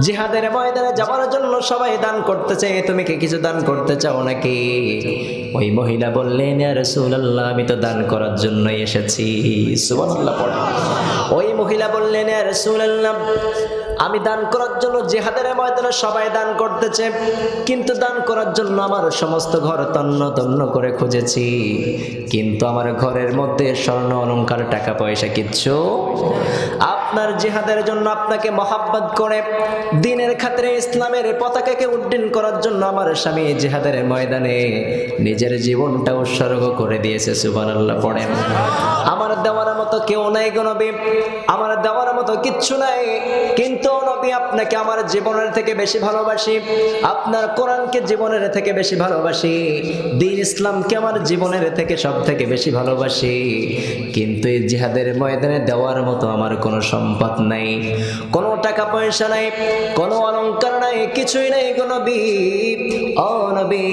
জিহাদের ময়দানে যাওয়ার জন্য সবাই দান করতেছে, তুমি কি কিছু দান করতে চাও নাকি? ওই মহিলা বললেন, ইয়া রাসূলুল্লাহ, আমি তো দান করার জন্যই এসেছি। সুবহানাল্লাহ পড়ে। ওই মহিলা বললেন, ইয়া রাসূলুল্লাহ, আমি দান করার জন্য জিহাদের ময়দানে সবাই দান করতেছে, কিন্তু দান করার জন্য আমার সমস্ত ঘর তন্ন তন্ন করে খুঁজেছি, কিন্তু আমার ঘরের মধ্যে স্বর্ণ অলংকার টাকা পয়সা কিচ্ছু। আপনার জিহাদের জন্য আপনাকে মহাব্বত করে দ্বীনের খাতিরে ইসলামের পতাকাকে উড্ডীন করার জন্য আমার স্বামী জিহাদের ময়দানে নিজের জীবনটা উৎসর্গ করে দিয়েছে। সুবহানাল্লাহ পড়েন। আমার দেওয়ার মতো কেউ নাই গো নবী, আমার দেওয়ার মতো কিচ্ছু নাই, কিন্তু নবী আপনাকে আমার জীবনের থেকে বেশি ভালোবাসি, আপনার কোরআনকে জীবনের থেকে বেশি ভালোবাসি, দ্বীন ইসলামকে আমার জীবনের থেকে সব থেকে বেশি ভালোবাসি, কিন্তু এই জিহাদের ময়দানে দেওয়ার মতো আমার কোনো সম্পদ নাই, কোনো টাকা পয়সা নাই, কোনো অলংকার নাই, কিছুই নাই গো নবী। ও নবী,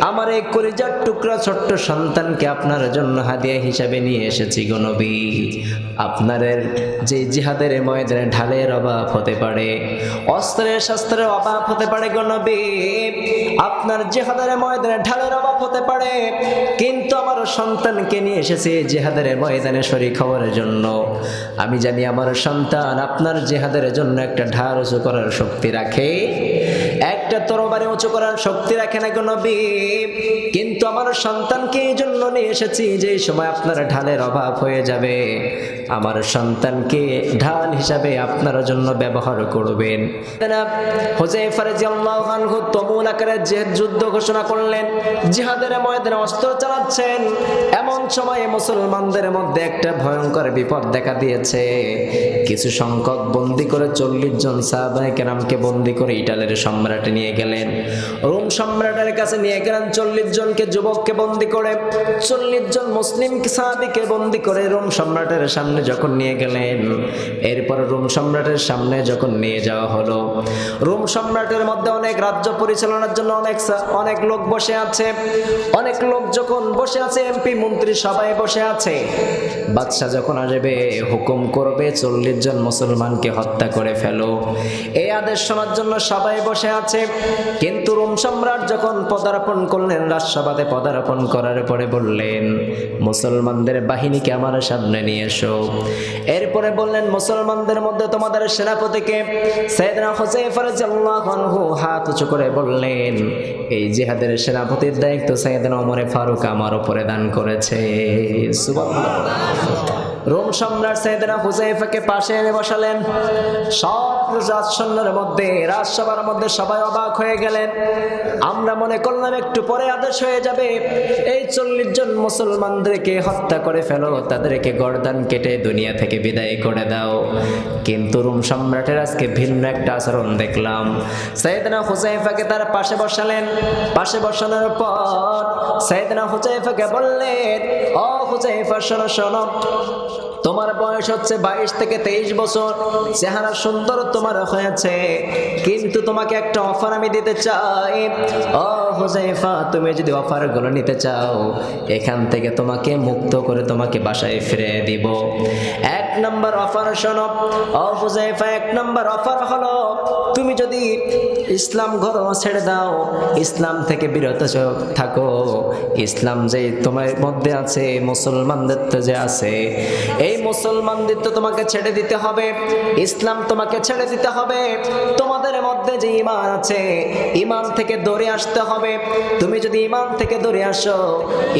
আমার এই কলিজার টুকরা ছোট্ট সন্তানকে আপনার জন্য হাদিয়া হিসাবে নিয়ে এসেছি গো নবী। আপনার যে জিহাদের ময়দানে ঢালের অভাব হতে পারে, অস্ত্রের শাস্ত্রের অভাব হতে পারে গো নবী, আপনার জিহাদের ময়দানে ঢালের অভাব হতে পারে, কিন্তু আমার সন্তানকে নিয়ে এসেছি জিহাদের ময়দানে শরীক হওয়ার জন্য। আমি জানি আমার সন্তান আপনার জিহাদের জন্য একটা ঢাল উঁচু করার শক্তি রাখে, একটা তরবারি উঁচু করার শক্তি রাখে না গো নবী, কিন্তু আমার সন্তানকে এই জন্য নিয়ে এসেছি যে সময় আপনার ঢালের অভাব হয়ে যাবে, আমার সন্তানকে ঢাল হিসাবে আপনার জন্য ব্যবহার করবেন। হুযায়ফা রাদিয়াল্লাহু আনহু তুমুল আকারে যুদ্ধ ঘোষণা করলেন, জিহাদের ময়দানে অস্ত্র চালাচ্ছেন, এমন সময়ে মুসলমানদের মধ্যে একটা ভয়ঙ্কর বিপদ দেখা দিয়েছে। কিছু সংখ্যক বন্দী করে 40 জন সাহাবায়ে কেরামকে বন্দী করে ইটালের সম্রাট নিয়ে গেলেন, রোম সম্রাটের কাছে নিয়ে গেলেন। 40 জনকে যুবককে বন্দী করে 40 জন মুসলিম সাহাবীকে বন্দী করে রোম সম্রাটের সামনে যখন নিয়ে গেলেন, এরপর রোম সম্রাটের সামনে যখন নিয়ে যাওয়া হলো, রোম সম্রাটের মধ্যে অনেক রাজ্য পরিচালনার জন্য অনেক লোক বসে আছে, অনেক লোক যখন বসে আছে, এমপি মন্ত্রী সবাই বসে আছে। বাদশা যখন আসবে হুকুম করবে 40 জন মুসলমানকে হত্যা করে ফেলো, এই আদেশ শোনার জন্য সবাই বসে আছে। কিন্তু রোম সম্রাট যখন পদার্পণ করলেন, রাজসভাতে পদার্পণ করার পরে বললেন, মুসলমানদের বাহিনীকে আমার সামনে নিয়ে এসো। এরপরে বললেন, মুসলমানদের মধ্যে তোমাদের সেনাপতিকে? সাইয়েদনা হুযায়ফা রাদিয়াল্লাহু আনহু হাত উঁচু করে বললেন, এই জিহাদের সেনাপতির দায়িত্ব সাইয়েদনা ওমর ফারুক আমার উপরে দান করেছে। সুবহানাল্লাহ। রোম সম্রাট সাইয়েদনা হুযায়ফাকে পাশে এনে বসালেন। সব রাজসৈন্যের মধ্যে, রাজসভার মধ্যে সবাই অবাক হয়ে গেলেন। আমরা মনে করলাম একটু পরে আদেশ হয়ে যাবে, এই 40 জন মুসলমানদেরকে হত্যা করে ফেলো, তাদেরকে গর্দান কেটে দুনিয়া থেকে বিদায় করে দাও। কিন্তু রোম সম্রাটের আজকে ভিন্ন একটা আচরণ দেখলাম। সাইয়েদনা হুযায়ফাকে তার পাশে বসালেন। পাশে বসানোর পর সাইয়েদনা হুযায়ফাকে বললেন, ও হুযায়ফা শোনো শোনো, তোমার বয়স হচ্ছে 22 থেকে 23 বছর, চেহারা সুন্দর তোমার হয়েছে, কিন্তু তোমাকে একটা অফার আমি দিতে চাই। ও হুযায়ফা, তুমি যদি অফারগুলো নিতে চাও, এখান থেকে তোমাকে মুক্ত করে তোমাকে বাসায় ফিরে দিব। এক নম্বর অফার শোনো ও হুযায়ফা, এক নম্বর অফার হলো তুমি যদি ইসলাম ধর্ম ছেড়ে দাও, ইসলাম থেকে বিরত থাকো, ইসলাম যে তোমার মধ্যে আছে, মুসলমানদের তো যে আছে, এই মুসলমানদের তো তোমাকে ছেড়ে দিতে হবে, ইসলাম তোমাকে ছেড়ে দিতে হবে। তোমাদের মধ্যে যে ঈমান আছে, ঈমান থেকে দূরে আসতে হবে। তুমি যদি ঈমান থেকে দূরে আসো,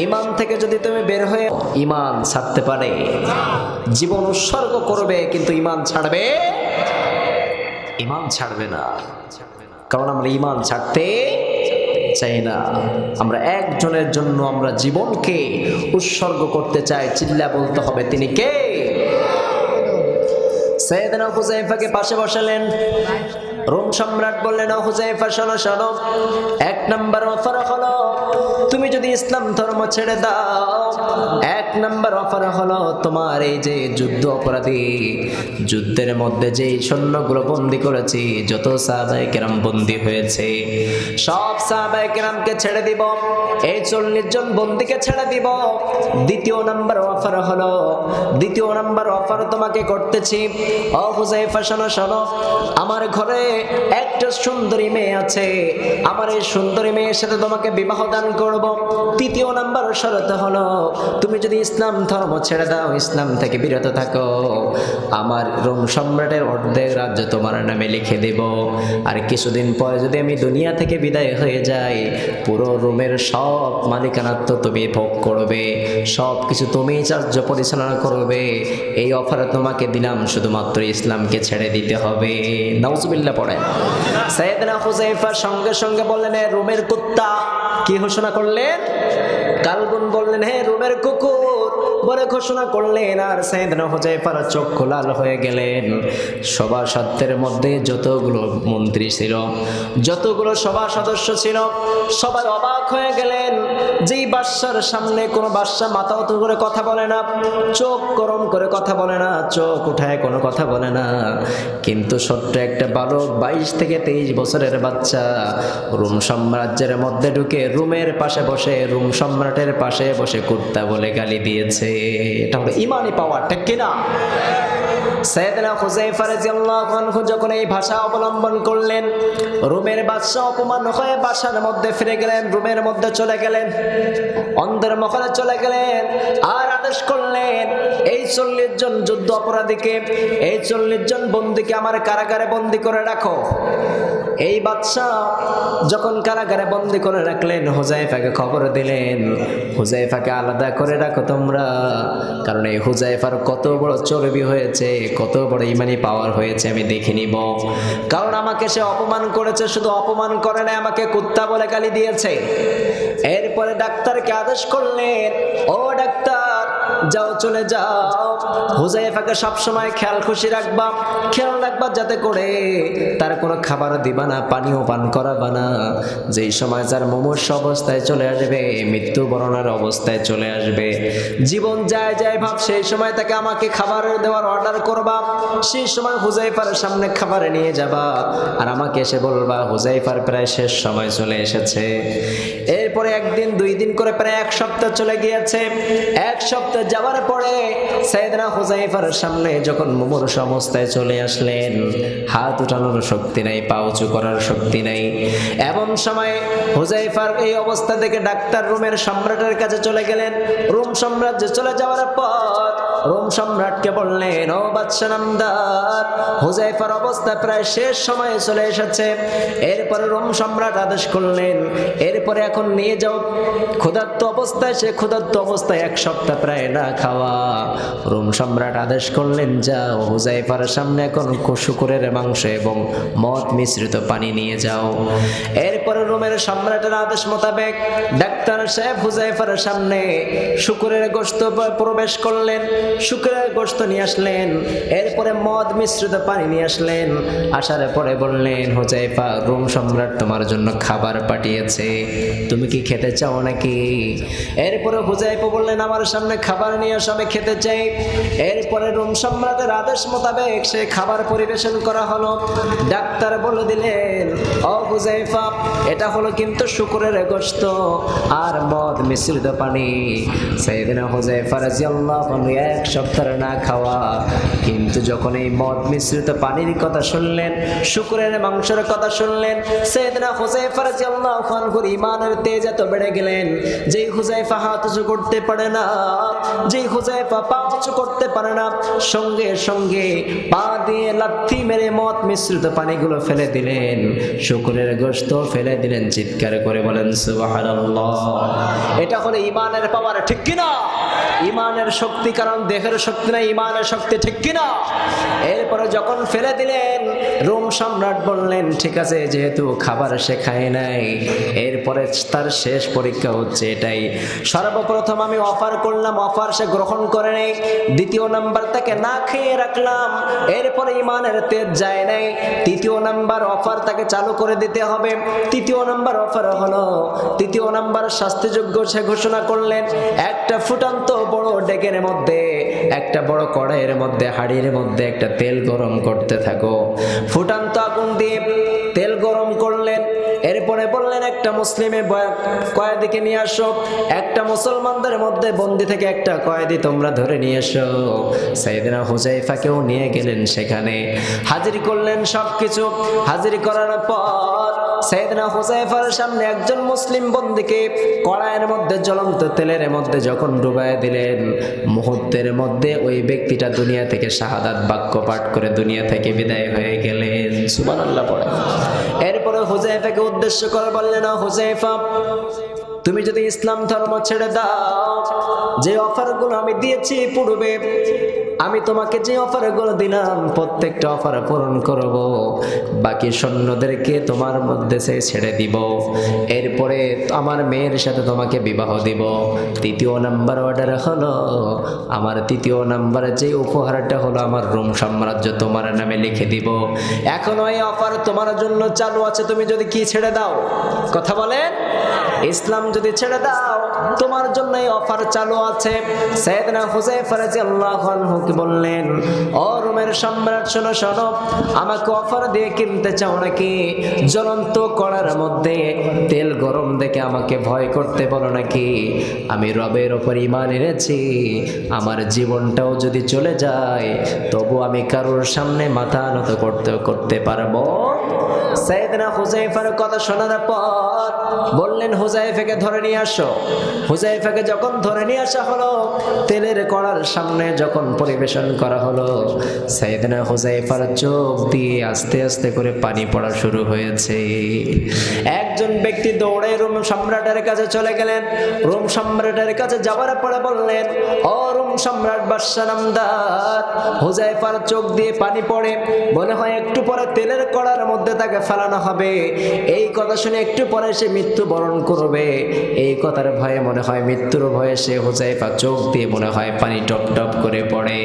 ঈমান থেকে যদি তুমি বের হয়ে ঈমান ছাড়তে পারে, জীবন উৎসর্গ করবে, কিন্তু ঈমান ছাড়বে, ঈমান ছাড়বে না। কারণ আমরা ঈমান ছাড়তে চাই না। আমরা একজনের জন্য আমরা জীবনকে উৎসর্গ করতে চাই। চিল্লা বলতে হবে, তিনি কে? সাইয়েদনা হুযায়ফাকে পাশে বসালেন। রোম সম্রাট বললেন, ও হুযায়ফা শোনো শোনো, এক নম্বর অফার হলো তুমি যদি ইসলাম ধর্ম ছেড়ে দাও, এক নম্বর অফার হলো তোমার এই যে যুদ্ধ অপরাধী, যুদ্ধের মধ্যে যে সৈন্যগুলো বন্দী করেছি, যত সাহাবায়ে কেরাম বন্দী হয়েছে, সব সাহাবায়ে কেরামকে ছেড়ে দিব, এই 40 জন বন্দীকে ছেড়ে দিব। দ্বিতীয় নম্বর অফার হলো, দ্বিতীয় নম্বর অফার তোমাকে করতেছি, ও হুযায়ফা শোনো শোনো, আমার ঘরে একটা সুন্দরী মেয়ে আছে, আমার এই সুন্দরী মেয়ের সাথে তোমাকে বিবাহ দান করব। তৃতীয় নাম্বার শর্ত হলো তুমি যদি ইসলাম ধর্ম ছেড়ে দাও, ইসলাম থেকে বিরত থাকো, আমার রোম সম্রাটের অর্ধেক রাজ্য তোমার নামে লিখে দেব। আর কিছুদিন পরে যদি আমি দুনিয়া থেকে বিদায় হয়ে যাই, পুরো রোমের সব মালিকানাত্ব তুমি ভোগ করবে, সব কিছু তুমি চার্য পরিচালনা করবে। এই অফারে তোমাকে দিলাম, শুধুমাত্র ইসলামকে ছেড়ে দিতে হবে। নাউজুবিল্লাহ পড়েন। সাইয়েদনা হুযায়ফা সঙ্গে সঙ্গে বললেন, হে রোমের কুত্তা। কি ঘোষণা করলেন? কালগুন বললেন, হে রোমের কুকুর বলে ঘোষণা করলেন। আর সাইয়েদনা হুযায়ফার চক্ষু লাল হয়ে গেলেন। সভাসদের মধ্যে যতগুলো মন্ত্রী ছিল, যতগুলো সভা সদস্য ছিল, সবাই অবাক হয়ে গেলেন। যেই বাদশার সামনে কোনো বাদশা মাথা উঁচু করে কথা বলে না, চোখ গরম করে কথা বলে না, চোখ উঠায় কোনো কথা বলে না, কিন্তু ছোট্ট একটা বালক 22 থেকে 23 বছরের বাচ্চা রোম সাম্রাজ্যের মধ্যে ঢুকে রোমের পাশে বসে, রোম সম্রাটের পাশে বসে কুত্তা বলে গালি দিয়েছে। এটা হলো ইমানি পাওয়ার, ঠিক কিনা? সাইয়েদনা হুযায়ফা রাদিয়াল্লাহু আনহু যখন এই ভাষা অবলম্বন করলেন, রোমের বাদশা অপমান হয়ে বাসার মধ্যে ফিরে গেলেন, রোমের মধ্যে চলে গেলেন, অন্ধের মহলে চলে গেলেন। আর আদেশ করলেন, এই 40 জন যুদ্ধ অপরাধীকে, এই 40 জন বন্দীকে আমার কারাগারে বন্দী করে রাখো। এই বাদশা যখন কারাগারে বন্দী করে রাখলেন, হুযায়ফাকে খবর দিলেন, হুযায়ফাকে আলাদা করে রাখো তোমরা, কারণ এই হুযায়ফার কত বড় চর্বি হয়েছে, কত বড় ইমানি পাওয়ার হয়েছে আমি দেখে নিব। কারণ আমাকে সে অপমান করেছে, শুধু অপমান করে না, আমাকে কুত্তা বলে গালি দিয়েছে। এরপরে ডাক্তারকে আদেশ করলেন, ও ডাক্তার যাও, চলে যাও, হুযায়ফাকে সবসময় খেয়াল খুশি রাখবা, খেয়াল রাখবা যাতে করে তার কোনো খাবার দিবা না, পানিও পান করাবা না। যেই সময় যার মুমূর্ষু অবস্থায় চলে আসবে, মৃত্যুবরণের অবস্থায় চলে আসবে, জীবন যায় যায় ভাব, সেই সময় তাকে আমাকে খাবার দেওয়ার অর্ডার করবা। সেই সময় হুযায়ফার সামনে খাবার নিয়ে যাবা, আর আমাকে এসে বলবা হুযায়ফার প্রায় শেষ সময় চলে এসেছে। এরপরে একদিন, 2 দিন করে প্রায় 1 সপ্তাহ চলে গিয়েছে। 1 সপ্তাহ যাওয়ার পরে সাইয়েদনা হুযায়ফার সামনে যখন মুমূর্ষু অবস্থায় চলে আসলেন, হাত উঠানোর শক্তি নাই, পা উঁচু করার শক্তি নাই। এমন সময় হুযায়ফার এই অবস্থা দেখে ডাক্তার রোমের সম্রাটের কাছে চলে গেলেন। রোম সাম্রাজ্যে চলে যাওয়ার পর রোম সম্রাটকে বললেন, ও বাদশা নামদার, হুযায়ফার অবস্থা প্রায় শেষ সময়ে চলে এসেছে। এরপরে রোম সম্রাট আদেশ করলেন, এরপরে এখন নিয়ে যাও। ক্ষুধার্ত অবস্থায়, সে ক্ষুধার্ত অবস্থায় 1 সপ্তাহ প্রায় না খাওয়া। রোম সম্রাট আদেশ করলেন, যাও হুযায়ফার সামনে এখন শুকরের মাংস এবং মদ মিশ্রিত পানি নিয়ে যাও। এরপরে রোমের সম্রাটের আদেশ মোতাবেক ডাক্তার সাহেব হুযায়ফার সামনে শুকরের গোশত প্রবেশ করলেন, শুকরের গোশত নিয়ে আসলেন, এরপরে মদ মিশ্রিত পানি নিয়ে আসলেন। আসার পরে বললেন, হুযায়ফা, রোম সম্রাট তোমার জন্য খাবার পাঠিয়েছে, তুমি কি খেতে চাও নাকি? এরপরে হুযায়ফা বললেন, আমার সামনে খাবার নিয়ে আসো, আমি খেতে চাই। এরপরে রোম সম্রাটের আদেশ মোতাবেক সে খাবার পরিবেশন করা হলো। ডাক্তার বলে দিলেন, ও হুযায়ফা, এটা হলো কিন্তু শুকরের গোশত আর মদ মিশ্রিত পানি। সাইয়েদনা হুযায়ফা রাদিয়াল্লাহু আনহু এক সপ্তাহ না খাওয়া, কিন্তু যখন এই মদ মিশ্রিত পানির কথা শুনলেন, শুকরের মাংসের কথা শুনলেন, সাইয়েদনা হুযায়ফা রাদিয়াল্লাহু আনহুর ঈমানের তেজ এত বেড়ে গেলেন, যেই হুযায়ফা হাত উঁচু করতে পারে না, যেই হুযায়ফা পা উঁচু করতে পারে না, সঙ্গে সঙ্গে পা দিয়ে লাথি মেরে মদ মিশ্রিত পানিগুলো ফেলে দিলেন, শুকরের গোশত ফেলে দিলেন। চিৎকার করে বলেন সুবহানাল্লাহ। এটা হলো ঈমানের পাওয়ার, ঠিক কিনা? ঈমানের শক্তি, কারণ দেহের শক্তি না, ঈমানের শক্তি, ঠিক কিনা? এরপরে যখন ফেলে দিলেন, রোম সম্রাট বললেন, ঠিক আছে, যেহেতু খাবার সে খায় নাই, এরপরে তার শেষ পরীক্ষা হচ্ছে এটাই। সর্বপ্রথম আমি অফার করলাম, অফার সে গ্রহণ করে নেই। দ্বিতীয় নাম্বার তাকে না খেয়ে রাখলাম, এরপরে ঈমানের তেজ যায় নাই। তৃতীয় নাম্বার অফার তাকে চালু করে দিতে হবে। তৃতীয় নাম্বার অফার হলো, তৃতীয় নাম্বার শাস্তিযোগ্য সে ঘোষণা করলেন, একটা ফুটন্ত বড় ডেকের মধ্যে, একটা বড় কড়াইয়ের মধ্যে, হাড়ির মধ্যে একটা তেল গরম করতে থাকো। ফুটন্ত আগুন দিয়ে তেল গরম করলেন। এরপরে বললেন, একটা মুসলিমের কয়েদিকে নিয়ে আসো, একটা মুসলমানদের মধ্যে বন্দি থেকে একটা কয়েদি তোমরা ধরে নিয়ে এসো। সাইয়েদনা হুযায়ফাকেও নিয়ে গেলেন সেখানে, হাজির করলেন। সবকিছু হাজির করার পর সাইয়েদনা হুযায়ফার সামনে একজন মুসলিম বন্দীকে কড়াইয়ের মধ্যে জ্বলন্ত তেলের মধ্যে যখন ডুবায় দিলেন, মুহূর্তের মধ্যে ওই ব্যক্তিটা দুনিয়া থেকে শাহাদাত বাক্য পাঠ করে দুনিয়া থেকে বিদায় হয়ে গেলেন। সুবহানাল্লাহ পড়ে। এরপরে হুযায়ফাকে উদ্দেশ্য করে বললেন, হুযায়ফা, তুমি যদি ইসলাম ধর্ম ছেড়ে দাও, যে অফারগুলো আমি দিয়েছি পূর্বে, আমি তোমাকে যে অফারগুলো দিলাম প্রত্যেকটা অফার পূরণ করব, বাকি সৈন্যদেরকে তোমার মধ্যে সে ছেড়ে দিব, এরপরে আমার মেয়ের সাথে তোমাকে বিবাহ দিব। তৃতীয় নাম্বার অর্ডার হলো, আমার তৃতীয় নাম্বারে যে উপহারটা হলো, আমার রোম সাম্রাজ্য তোমার নামে লিখে দিব। এখনো এই অফার তোমার জন্য চালু আছে, তুমি যদি কি ছেড়ে দাও? কথা বলেন। ইসলাম যদি ছেড়ে দাও, তোমার জন্য এই অফার চালু আছে। সাইয়েদনা হুযায়ফা রাদিয়াল্লাহু আনহু কি বললেন, ও রোমের সম্রাট, শোনো শোনো, আমাকে অফার দিয়ে কিনতে চাও নাকি? জ্বলন্ত কড়ার মধ্যে তেল গরম দেখে আমাকে ভয় করতে বলো নাকি? আমি রবের ওপর ঈমান এনেছি, আমার জীবনটাও যদি চলে যায় তবু আমি কারোর সামনে মাথা নত করতে পারবো। সাইয়েদনা হুযায়ফার কথা শোনার পর বললেন, হুযায়ফাকে ধরে নিয়ে আসো। হুযায়ফাকে যখন ধরে নিয়ে আসা হলো, তেলের কড়ার সামনে যখন পরিবেশন করা হলো, সাইয়েদনা হুযায়ফার চোখ দিয়ে আস্তে আস্তে করে পানি পড়া শুরু হয়েছে। একজন ব্যক্তি দৌড়ে রোম সম্রাটের কাছে চলে গেলেন। রোম সম্রাটের কাছে যাওয়ার পরে বললেন, ও রোম সম্রাট বাদশা নামদার, হুযায়ফার চোখ দিয়ে পানি পড়ে, মনে হয় একটু পরে তেলের কড়ার মধ্যে তাকে ফেলানো হবে। এই কথা শুনে একটু পরে সে মৃত্যুবরণ করবে। এই কথার ভয়ে মনে হয়, মৃত্যুর ভয়ে সে হুযায়ফা চোখ দিয়ে মনে হয় পানি টপ টপ করে পড়ে।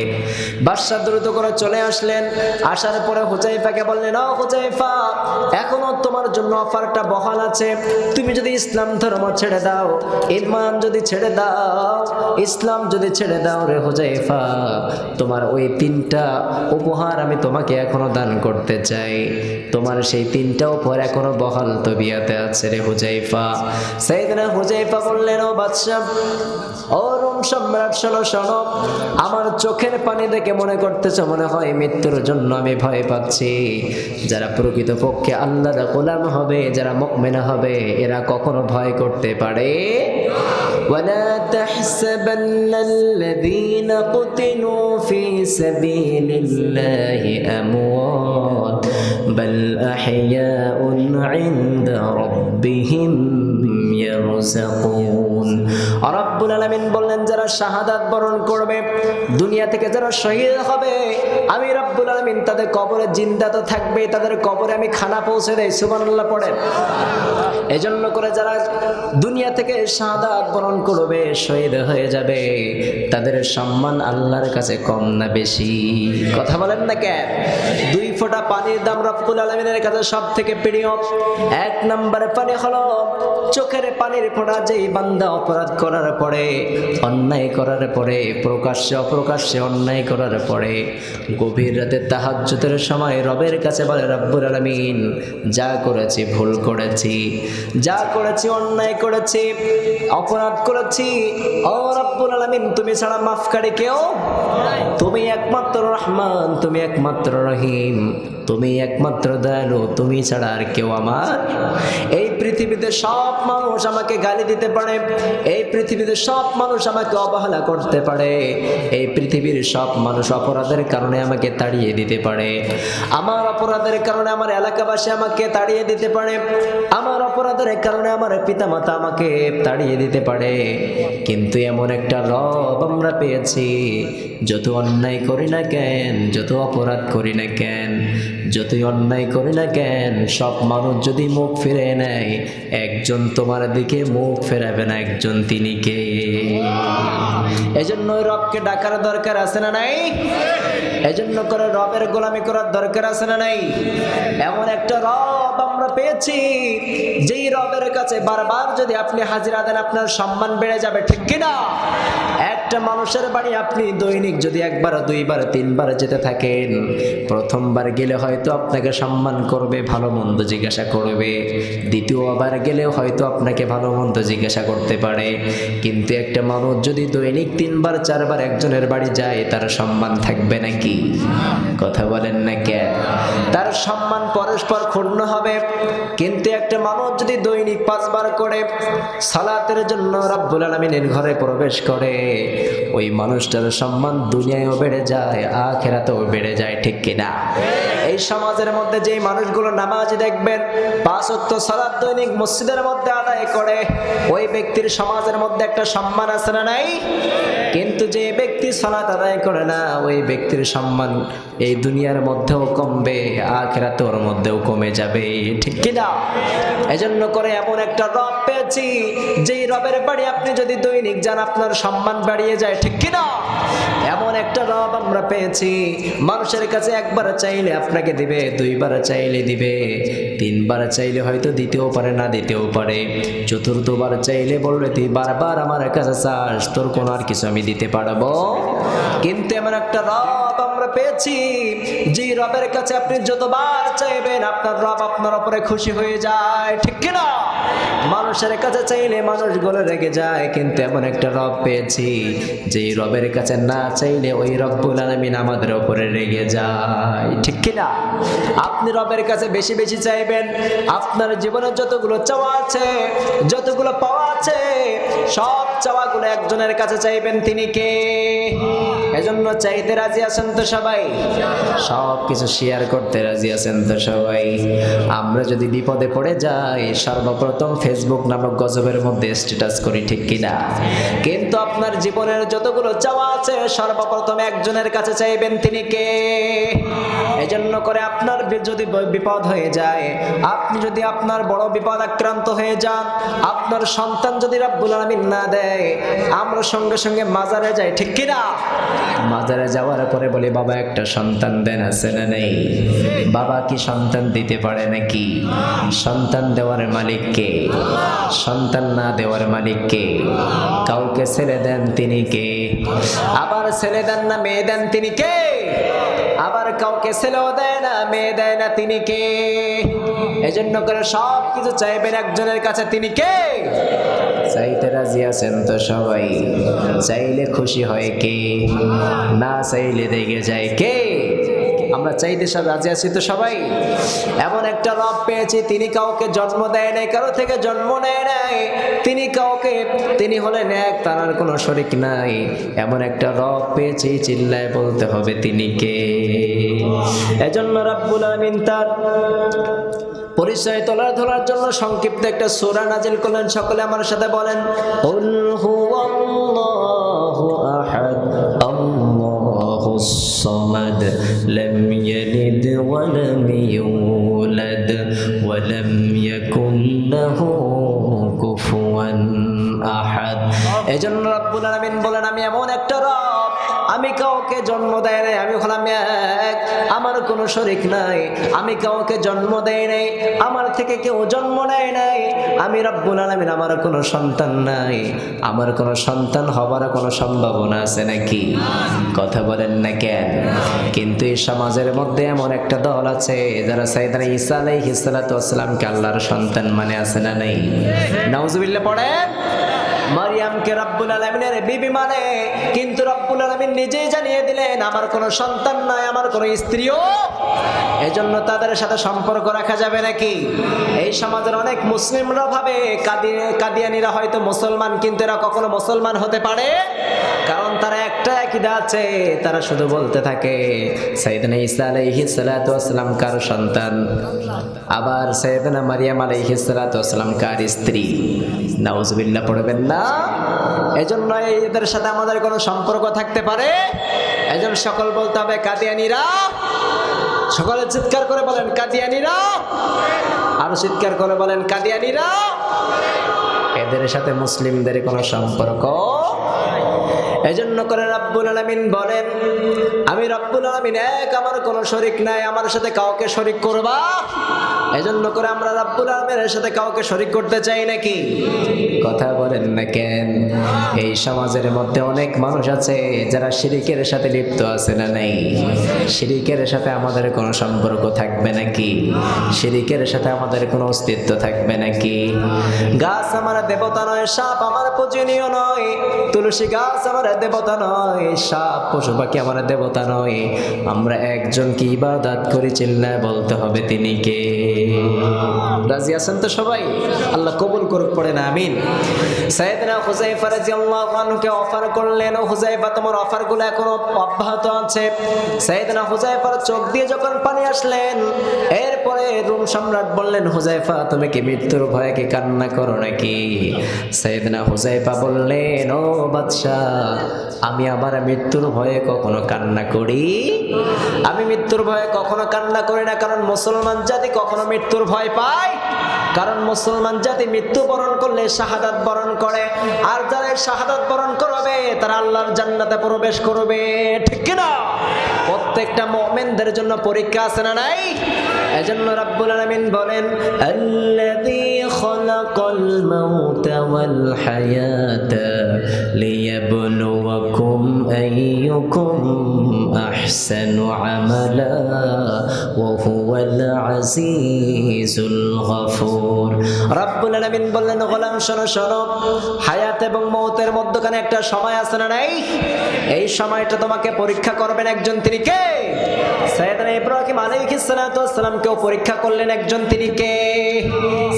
বাদশা দ্রুত করে চলে আসলেন। আসার পরে হুযায়ফাকে বললেন, ও হুযায়ফা, এখনো তোমার জন্য অফারটা বহাল আছে। তুমি যদি ইসলাম ধর্ম ছেড়ে দাও, ঈমান যদি ছেড়ে দাও, ইসলাম যদি ছেড়ে দাও রে হুযায়ফা, তোমার ওই তিনটা উপহার আমি তোমাকে এখনো দান করতে চাই। তোমার সেই তিনটা উপহার এখনো বহাল তবিয়াতে আছে রে হুযায়ফা। সাইয়েদনা হুযায়ফা বললেন, ও বাদশা, ও রোম সম্রাট, শোনো শোনো, আমার চোখের পানি দেখে মনে করতেছে মনে হয় মৃত্যুর জন্য আমি ভয় পাচ্ছি। যারা প্রকৃতপক্ষে আল্লাহর গোলাম হবে, যারা মুমিনা হবে, এরা কখনো ভয় করতে পারে। ولا تحسبن الذين قتلوا في سبيل الله أموات بل أحياء عند ربهم يرزقون। রব্বুল আলামিন বললেন, যারা শাহাদাত বরণ করবে, দুনিয়া থেকে যারা শহীদ হবে, আমি রব্বুল আলামিন আলামিন তাদের কবরে জিন্দা তো থাকবেই, তাদের কবরে আমি খানা পৌঁছে দেই। সুবহানাল্লাহ পড়েন। এজন্য করে যারা দুনিয়া থেকে শাহাদাত বরণ করবে, শহীদ হয়ে যাবে, তাদের সম্মান আল্লাহর কাছে কম না বেশি? কথা বলেন না কেন? 2 ফোঁটা পানির দাম রব্বুল আলামিনের কাছে সব থেকে প্রিয়। 1 নম্বরে পানি হলো চোখের পানির ফোঁটা। যেই বান্দা অপরাধ করার পরে, অন্যায় করার পরে, প্রকাশ্যে অপ্রকাশ্যে অন্যায় করার পরে গভীর রাতে তাহাজ্জুদের সময় রবের কাছে বলে, রব্বুল আলামিন যা করেছি ভুল করেছি, যা করেছি অন্যায় করেছি, অপরাধ করেছি, ও রব্বুল আলামিন তুমি ছাড়া মাফকারী কেউ, তুমি একমাত্র রহমান, তুমি একমাত্র রহিম, তুমি একমাত্র দয়ালু, তুমি ছাড়া আর কেউ আমার এই পৃথিবীতে সব মানুষ আমাকে গালি দিতে পারে, এই পৃথিবীতে সব মানুষ আমাকে অবহেলা করতে পারে, এই পৃথিবীর সব মানুষ অপরাধের কারণে আমাকে তাড়িয়ে দিতে পারে, আমার অপরাধের কারণে আমার এলাকাবাসী আমাকে তাড়িয়ে দিতে পারে, আমার অপরাধের কারণে আমার পিতামাতা আমাকে তাড়িয়ে দিতে পারে, কিন্তু এমন একটা রব আমরা পেয়েছি, যত অন্যায় করি না কেন, যত অপরাধ করি না কেন, যতই অন্যায় করি না কেন, সব মানুষ যদি মুখ ফিরে নেয়, একজন তোমার দিকে মুখ ফেরাবে না, একজন তিনি কে? এজন্য ওই রবকে ডাকার দরকার আছে না নাই? এজন্য করে রবের গোলামি করার দরকার আছে না নাই? এমন একটা রব আমরা পেয়েছি, যেই রবের কাছে বারবার যদি আপনি হাজিরা দেন আপনার সম্মান বেড়ে যাবে, ঠিক কিনা? একটা মানুষের বাড়ি আপনি দৈনিক যদি 1 বার 2 বার 3 বার যেতে থাকেন, প্রথমবার গেলে হয়তো আপনাকে সম্মান করবে, ভালো মন্দ জিজ্ঞাসা করবে, দ্বিতীয়বার গেলে হয়তো আপনাকে ভালো মন্দ জিজ্ঞাসা করতে পারে, কিন্তু একটা মানুষ যদি দৈনিক 3 বার 4 বার একজনের বাড়ি যায়, তার সম্মান থাকবে নাকি? কথা বলেন না কেন? তার সম্মান পরস্পর ক্ষুণ্ণ হবে। কিন্তু একটা মানুষ যদি দৈনিক 5 বার করে সালাতের জন্য রব্বুল আলামিনের ঘরে প্রবেশ করে, ওই মানুষটার সম্মান দুনিয়ায়ও বেড়ে যায়, আখিরাতেও বেড়ে যায়, ঠিক কিনা? এই সমাজের মধ্যে যেই মানুষগুলো নামাজ দেখবেন, 5 ওয়াক্ত সালাত দৈনিক মসজিদের মধ্যে আদায় করে, ওই ব্যক্তির সমাজের মধ্যে একটা সম্মান আছে না নাই? কিন্তু যে ব্যক্তি সালাত আদায় করে না, ওই ব্যক্তির সম্মান এই দুনিয়ার মধ্যেও কমবে, আখিরাতের মধ্যেও কমে যাবে, ঠিক কিনা? এজন্য করে এমন একটা রব পেয়েছি, যেই রবের বাড়ি আপনি যদি দৈনিক যান আপনার সম্মান বাড়িয়ে যায়, ঠিক কিনা? এমন একটা রব আমরা পেয়েছি, মানুষের কাছে 1 বার চাইলে আপনাকে দিবে, 2 বার চাইলে দিবে, 3 বার চাইলে হয়তো দিতেও পারে, না দিতেও পারে, 4th বার চাইলে বলবে তুই বারবার আমার কাছে চাস, তোর কোনো আর কিছু আমি দিতে পারবো। কিন্তু এমন একটা রব আমরা পেয়েছি, যে রবের কাছে আপনি যতবার চাইবেন আপনার রব আপনার উপরে খুশি হয়ে যায়, ঠিক কিনা? মানুষের কাছে চাইলে মানুষগুলো রেগে যায়, কিন্তু এমন একটা রব পেয়েছি, যে রবের কাছে না চাইলে ওই রব্বুল আলামিন আমাদের উপরে রেগে যায়, ঠিক কিনা? আপনি রবের কাছে বেশি বেশি চাইবেন, আপনার জীবনে যতগুলো চাওয়া আছে, যতগুলো পাওয়া আছে, সব চাওয়াগুলো একজনের কাছে চাইবেন, তিনি কে? এজন্য চাইতে রাজি আছেন তো সবাই? সব কিছু শেয়ার করতে রাজি আছেন তো সবাই? আমরা যদি বিপদে পড়ে যাই, সর্বপ্রথম ফেসবুক নামক গজবের মধ্যে স্ট্যাটাস করি, ঠিক কিনা? কিন্তু আপনার জীবনের যতগুলো চাওয়া আছে, সর্বপ্রথম একজনের কাছে চাইবেন, তিনি কে? এজন্য করে আপনার যদি বিপদ হয়ে যায়, আপনি যদি আপনার বড় বিপদ আক্রান্ত হয়ে যান, আপনার সন্তান যদি রব্বুল আলামিন না দেয়, আমরা সঙ্গে সঙ্গে মাজারে যাই, ঠিক কিনা? মাজারে যাওয়ার পরে বলি, বাবা একটা সন্তান দেন, আছে না নেই? বাবা কি সন্তান দিতে পারে নাকি? সন্তান দেওয়ার মালিক কে? সন্তান না দেওয়ার মালিক কে? কাউকে ছেলে দেন, তিনি কে? আবার ছেলে দেন না মেয়ে দেন, তিনি কে? আবার কাউকে ছেলেও দেয় না, মেয়ে দেয় না, তিনি কে? এজন্য করে সব কিছু চাইবেন একজনের কাছে, তিনি কে? চাইতে রাজি আছেন তো সবাই? চাইলে খুশি হয় কে? না চাইলে রেগে যায় কে? আমরা চাইতে সব রাজি আছি তো সবাই? এমন একটা রব পেয়েছি, তিনি কাউকে জন্ম দেয় নাই, কারো থেকে জন্ম নেয় নাই, তিনি হলেন এক, তার আর কোনো শরীক নাই। এমন একটা রব পেয়েছি, চিল্লায় বলতে হবে তিনি কে? এজন্য রব্বুল আলামিন তার পরিচয় ধরার জন্য সংক্ষিপ্ত একটা সূরা নাজিল করলেন। সকলে আমার সাথে বলেন, কুল হুয়াল্লাহু আহাদ আল্লাহুস সামাদ লাম يلد ولم يولد ولم يكن له كفوا أحد এজন্য রব্বুল আলামিন বলেন আমি এমন একটা রব, আমি কাউকে জন্ম দেয় নাই, আমি হলাম এক, আমার কোনো শরীক নাই, আমি কাউকে জন্ম দেই নাই, আমার থেকে কেউ জন্ম নেয় নাই, আমি রব্বুল আলামিন, আমার কোনো সন্তান নাই, আমার কোনো সন্তান হবার কোনো সম্ভাবনা আছে নাকি? কথা বলেন না কেন? কিন্তু এই সমাজের মধ্যে এমন একটা দল আছে যারা সাইয়েদনা ঈসা আলাইহিস সালাতু ওয়াস সালামকে আল্লাহর সন্তান মানে, আছে না নাই? নাউজুবিল্লাহ পড়েন। মারিয়ামকে রব্বুল আলামিনের বিবি মানে, কিন্তু রব্বুল আলামিন নিজেই জানিয়ে দিলেন আমার কোনো সন্তান নাই, আমার কোনো স্ত্রীও। এজন্য তাদের সাথে সম্পর্ক রাখা যাবে নাকি? এই সমাজের অনেক মুসলিমরা ভাবে কাদিয়ানীরা হয়তো মুসলমান, কিন্তু এরা কখনো মুসলমান হতে পারে? কারণ তারা একটা আকীদা আছে, তারা শুধু বলতে থাকে সাইয়েদনা ঈসা আলাইহিস সালাতু ওয়াস সালাম কার সন্তান, আবার সাইয়েদনা মারিয়াম আলাইহিস সালাতু ওয়াস সালাম কার স্ত্রী। নাউজুবিল্লাহ পড়বেন না। এজন্য এদের সাথে আমাদের কোনো সম্পর্ক থাকতে পারে? এজন্য সকল বলতে হবে কাদিয়ানীরা। সকলে চিৎকার করে বলেন কাদিয়ানীরা, আরো চিৎকার করে বলেন কাদিয়ানীরা। এদের সাথে মুসলিমদের কোনো সম্পর্ক। এজন্য করে রব্বুল আলামিন বলেন আমি রব্বুল আলামিন এক, আমার কোনো শরীক নাই, আমার সাথে কাউকে শরীক করবা। এজন্য করে আমরা রব্বুল আলামিনের সাথে কাউকে শরীক করতে চাই নাকি? কথা বলেন না কেন? এই সমাজের মধ্যে অনেক মানুষ আছে যারা শিরিকের সাথে লিপ্ত আছে না নাই? শিরিকের সাথে আমাদের কোনো সম্পর্ক থাকবে নাকি? শিরিকের সাথে আমাদের কোনো অস্তিত্ব থাকবে নাকি? গাছ আমার দেবতা নয়, সাপ আমার পূজনীয় নয়, তুলসী গাছ আমার দেবতা নয়, সাপ পশু পাখি আমার দেবতা নয়, আমরা একজনকে ইবাদত করি, চিল্লায় বলতে হবে তিনি কে? রাজি আছেন তো সবাই? আল্লাহ কবুল করুক, পড়ে না আমিন। সাইয়েদনা হুযায়ফা রাদিয়াল্লাহু আনহুকে অফার করলেন, ও হুযায়ফা তোমার অফারগুলো এখনো অব্যাহত আছে। সাইয়েদনা হুযায়ফার চোখ দিয়ে যখন পানি আসলেন, এরপরে রোম সম্রাট বললেন হুযায়ফা তুমি কি মৃত্যুর ভয়ে কি কান্না করো নাকি? সাইয়েদনা হুযায়ফা বললেন ও বাদশা, আমি আবার মৃত্যুর ভয়ে কখনো কান্না করি? আমি মৃত্যুর ভয়ে কখনো কান্না করি না, কারণ মুসলমান জাতি কখনো মৃত্যুর ভয় পায়? কারণ মুসলমান জাতি মৃত্যু বরণ করলে শাহাদাত বরণ করে, আর যারা শাহাদাত বরণ করবে তারা আল্লাহর জান্নাতে প্রবেশ করবে, ঠিক কি না? প্রত্যেকটা মুমিনদের জন্য পরীক্ষা আছে না নাই? এজন্য রাব্বুল আলামিন বলেন আল্লাযী খালাকাল মাউতা ওয়াল হায়াতা লিয়াবলুয়াকুম আইয়ুকুম আহসানু আমালা ওয়া হুয়াল আজিজুল গফুর। রাব্বুল আলামিন বললেন গোলাম শোনো শোনো, হায়াত এবং মওতের মধ্যখানে একটা সময় আছে না নাই? এই সময়টা তোমাকে পরীক্ষা করবেন একজন, তিনি কে? সাইয়েদনা ইব্রাহিম আলাইহিস সালাতু ওয়াস সালাম কেউ পরীক্ষা করলেন একজন, তিনি কে?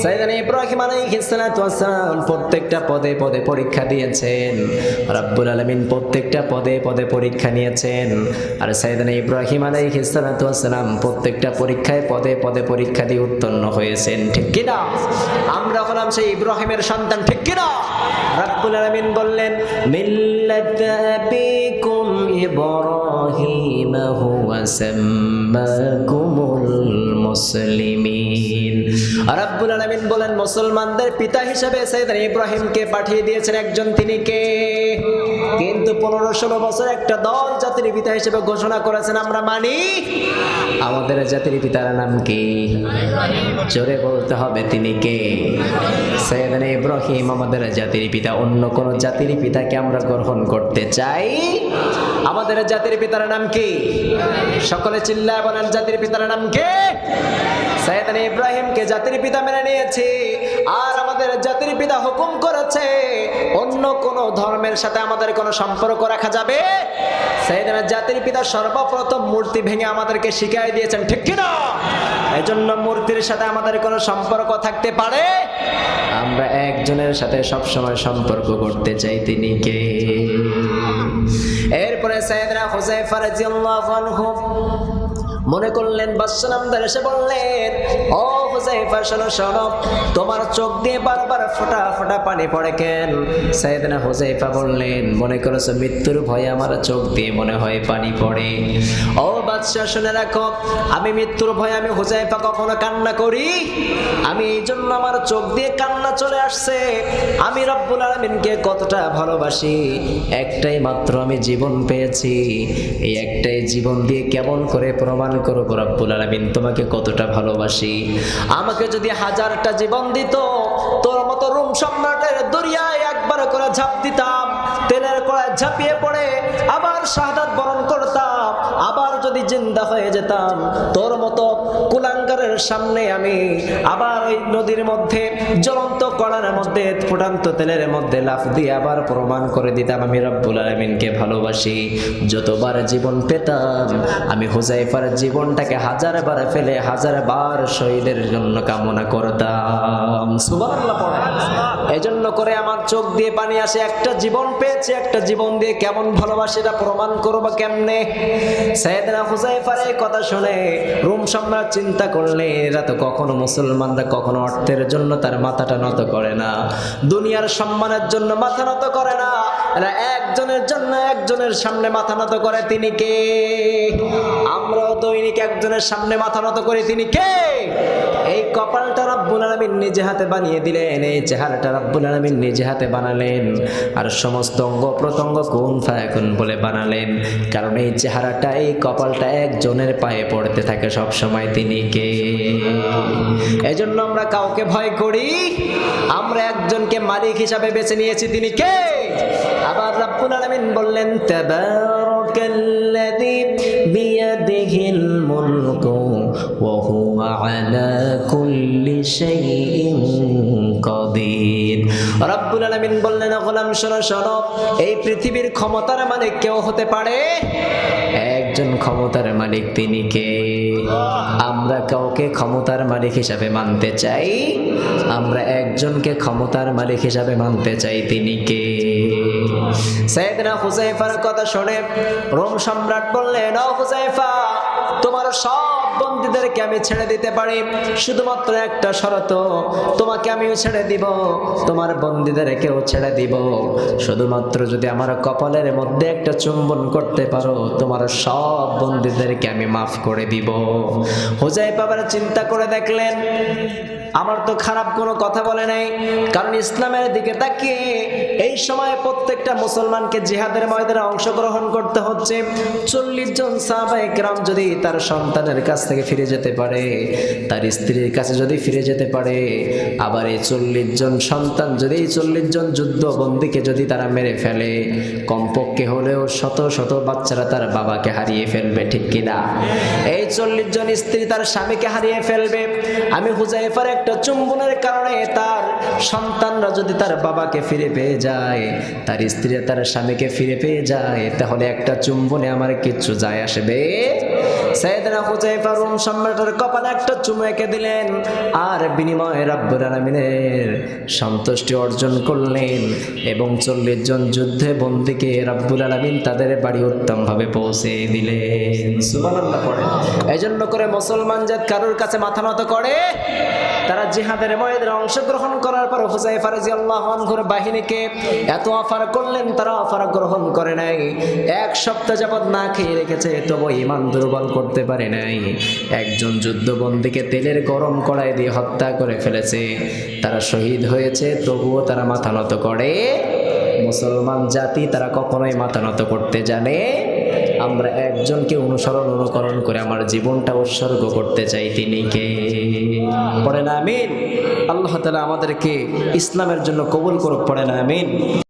সাইয়েদনা ইব্রাহিম আলাইহিস সালাতু ওয়াস সালাম প্রত্যেকটা পদে পদে পরীক্ষা দিয়েছেন, রাব্বুল আলামিন প্রত্যেকটা পদে পদে পরীক্ষা নিয়েছেন। আর সাইয়েদনা ইব্রাহিম আলাইহিস সালাতু ওয়াস সালাম প্রত্যেকটা পরীক্ষায় পদে পদে পরীক্ষা দিয়ে উত্তীর্ণ হয়েছেন, ঠিক কি না? আমরা হলাম সেই ইব্রাহিমের সন্তান, ঠিক কি না? রাব্বুল আলামিন বললেন মিল্লাত আবিকুম ইব্রাহিম হুয়া সাম্মাকুমুল মুসলিমিন। রাব্বুল আলামিন বলেন মুসলমানদের পিতা হিসেবে সাইয়েদনা ইব্রাহিমকে পাঠিয়ে দিয়েছেন একজন, তিনি কে? কিন্তু 15-16 বছর একটা দল জাতির পিতা হিসেবে ঘোষণা করেছেন, আমরা মানি। আমাদের জাতির পিতার নাম কি? জোরে বলতে হবে তিনি কে? সাইয়েদনা ইব্রাহিম আমাদের জাতির পিতা। অন্য কোন জাতির পিতাকে আমরা গ্রহণ করতে চাই? আমাদের জাতির পিতার নাম কি? সকলে চিল্লায় বলেন জাতির পিতার নাম কে? সাইয়েদনা ইব্রাহিমকে জাতির পিতা মেনে নিয়েছি, আর আমাদের জাতির পিতা হুকুম করেছে অন্য কোন ধর্মের সাথে আমাদের কোনো সম্পর্ক রাখা যাবে? সাইয়েদনা জাতির পিতা সর্বপ্রথম মূর্তি ভেঙে আমাদেরকে শিখিয়ে দিয়েছেন, ঠিক কি না? এজন্য মূর্তির সাথে আমাদের কোনো সম্পর্ক থাকতে পারে? আমরা একজনের সাথে সব সময় সম্পর্ক করতে চাই, তিনি কে? এরপরে সাইয়েদনা হুযায়ফা রাদিয়াল্লাহু আনহু মনে করলেন বাদশা নামদার এসে বললেন, ও হুযায়ফা শোনো শোনো, তোমার চোখ দিয়ে বারবার ফোঁটা ফোঁটা পানি পড়ে কেন? সাইয়েদনা হুযায়ফা বললেন, মনে করেছো মৃত্যুর ভয়ে আমার চোখ দিয়ে মনে হয় পানি পড়ে। ও বাদশা শুনে রাখো, আমি মৃত্যুর ভয়ে আমি হুযায়ফা কখনো কান্না করি? আমি এই জন্য আমার চোখ দিয়ে কান্না চলে আসছে। আমি রব্বুল আলামিনকে কতটা ভালোবাসি, একটাই মাত্র আমি জীবন পেয়েছি, এই একটাই জীবন দিয়ে কেমন করে প্রমাণ করব রব্বুল আলামিন তোমাকে কতটা ভালোবাসি। আমাকে যদি 1000টা জীবন দিত, তোর মতো রোম সম্রাটের দরিয়ায় একবার করে ঝাঁপ দিতাম, তেলের কড়ায় ঝাঁপিয়ে পড়ে আবার শাহাদাত বরণ করতাম, আবার যদি জিন্দা হয়ে যেতাম, তোর মতো কুলাঙ্গারের সামনে আমি আবার ওই নদীর মধ্যে জ্বলন্ত কড়ার মধ্যে ফুটান্ত তেলের মধ্যে লাফ দিয়ে আবার প্রমাণ করে দিতাম আমি রব্বুল আলামিনকে ভালোবাসি। যতবার জীবন পেতাম আমি হুযায়ফার জীবনটাকে 1000 বার ফেলে 1000 বার শহীদের জন্য কামনা করতাম। সুবহানাল্লাহ পড়েন। এজন্য করে আমার চোখ দিয়ে পানি আসে, একটা জীবন পেয়েছে, একটা জীবন দিয়ে কেমন ভালোবাসি এটা প্রমাণ করব কেমনে? সাইয়েদনা হুযায়ফার এই কথা শুনে রোম সম্রাট চিন্তা করলে, এরা তো কখনো মুসলমানরা কখনো অর্থের জন্য তার মাথাটা নত করে না, দুনিয়ার সম্মানের জন্য মাথা নত করে না, এরা একজনের জন্য একজনের সামনে মাথা নত করে। তিনি কে? আমরাও দৈনিক একজনের সামনে মাথা নত করি। তিনি কে? এই কপালটা রব্বুল আলামিন নিজে হাতে বানিয়ে দিলেন, এই চেহারাটা রব্বুল আলামিন নিজে হাতে বানালেন, আর সমস্ত অঙ্গ প্রত্যঙ্গ কুন ফায়াকুন বলে বানালেন, কারণ এই চেহারাটা এই কপালটা একজনের পায়ে পড়তে থাকে সব সময়। তিনি কে? এজন্য আমরা কাউকে ভয় করি, আমরা একজনকে মালিক হিসাবে বেছে নিয়েছি। তিনি কে? আবার রব্বুল আলামিন বললেন, তাবারাকাল্লাযী বিয়াদিহিল মুলকু ওয়া হুয়া আলা কুল্লি শাইইন কাদির। রব্বুল আলামিন বললেন, গোলাম শোনো শোনো, এই পৃথিবীর ক্ষমতার মালিক কেউ হতে পারে, একজন ক্ষমতার মালিক। তিনি কে? আমরা কাউকে ক্ষমতার মালিক হিসাবে মানতে চাই, আমরা একজনকে ক্ষমতার মালিক হিসাবে মানতে চাই। তিনি কে? সাইয়েদনা হুযায়ফার কথা শুনে রোম সম্রাট বললেন, ও হুযায়ফা, তোমার সব বন্দীদেরকে আমি ছেড়ে দিতে পারি, শুধুমাত্র একটা শর্ত, তোমাকে আমিও ছেড়ে দিব, তোমার বন্দীদেরকেও ছেড়ে দিব, শুধুমাত্র যদি আমার কপালের মধ্যে একটা চুম্বন করতে পারো, তোমার সব বন্দীদেরকে আমি মাফ করে দিব। হুযায়ফা আবার চিন্তা করে দেখলেন, আমার তো খারাপ কোনো কথা বলে নাই, কারণ ইসলামের দিকে তাকিয়ে এই সময় প্রত্যেকটা মুসলমানকে জিহাদের ময়দানে অংশগ্রহণ করতে হচ্ছে। 40 জন সাহাবায়ে কেরাম যদি তার সন্তানের কাছ থেকে ফিরে যেতে পারে, তার স্ত্রীর কাছে যদি ফিরে যেতে পারে, আবার এই 40 জন সন্তান যদি, এই 40 জন যুদ্ধবন্দীকে যদি তারা মেরে ফেলে, কমপক্ষে হলেও শত শত বাচ্চারা তার বাবাকে হারিয়ে ফেলবে, ঠিক কিনা? এই 40 জন স্ত্রী তার স্বামীকে হারিয়ে ফেলবে। আমি হুযায়ফার একটা চুম্বনের কারণে তার সন্তানরা যদি তার বাবাকে ফিরে পেয়ে যায়, তার স্ত্রী তার স্বামীকে ফিরে পেয়ে যায়, তাহলে একটা চুম্বনে আমার কিচ্ছু যায় আসবে? সাইয়েদনা হুযায়ফা রোম সম্রাটের কপালে একটা চুমু এঁকে দিলেন, আর বিনিময়ে রব্বুল আলামিনের সন্তুষ্টি অর্জন করলেন, এবং 40 জন যুদ্ধে বন্দীকে রব্বুল আলামিন তাদের বাড়ি উত্তমভাবে পৌঁছে দিলেন। সুবহানাল্লাহ পড়েন। এজন্য করে মুসলমান জাত কারোর কাছে মাথা নত করে, তারা জিহাদের ময়দানে অংশগ্রহণ করার পর হুযায়ফা রাদিয়াল্লাহু আনহুর বাহিনীকে এত অফার করলেন, তারা অফার গ্রহণ করে নাই। 1 সপ্তাহ যাবত না খেয়ে রেখেছে, তবু ঈমান দুর্বল করতে পারে নাই। একজন যুদ্ধবন্দীকে তেলের গরম কড়াই দিয়ে হত্যা করে ফেলেছে, তারা শহীদ হয়েছে, তবুও তারা মাথা নত করে। মুসলমান জাতি তারা কখনোই মাথা নত করতে জানে। আমরা একজনকে অনুকরণ করে আমার জীবনটা উৎসর্গ করতে চাই। তিনি কে? পড়েন আমিন। আল্লাহ তাআলা আমাদেরকে ইসলামের জন্য কবুল করুক। পড়েন আমিন।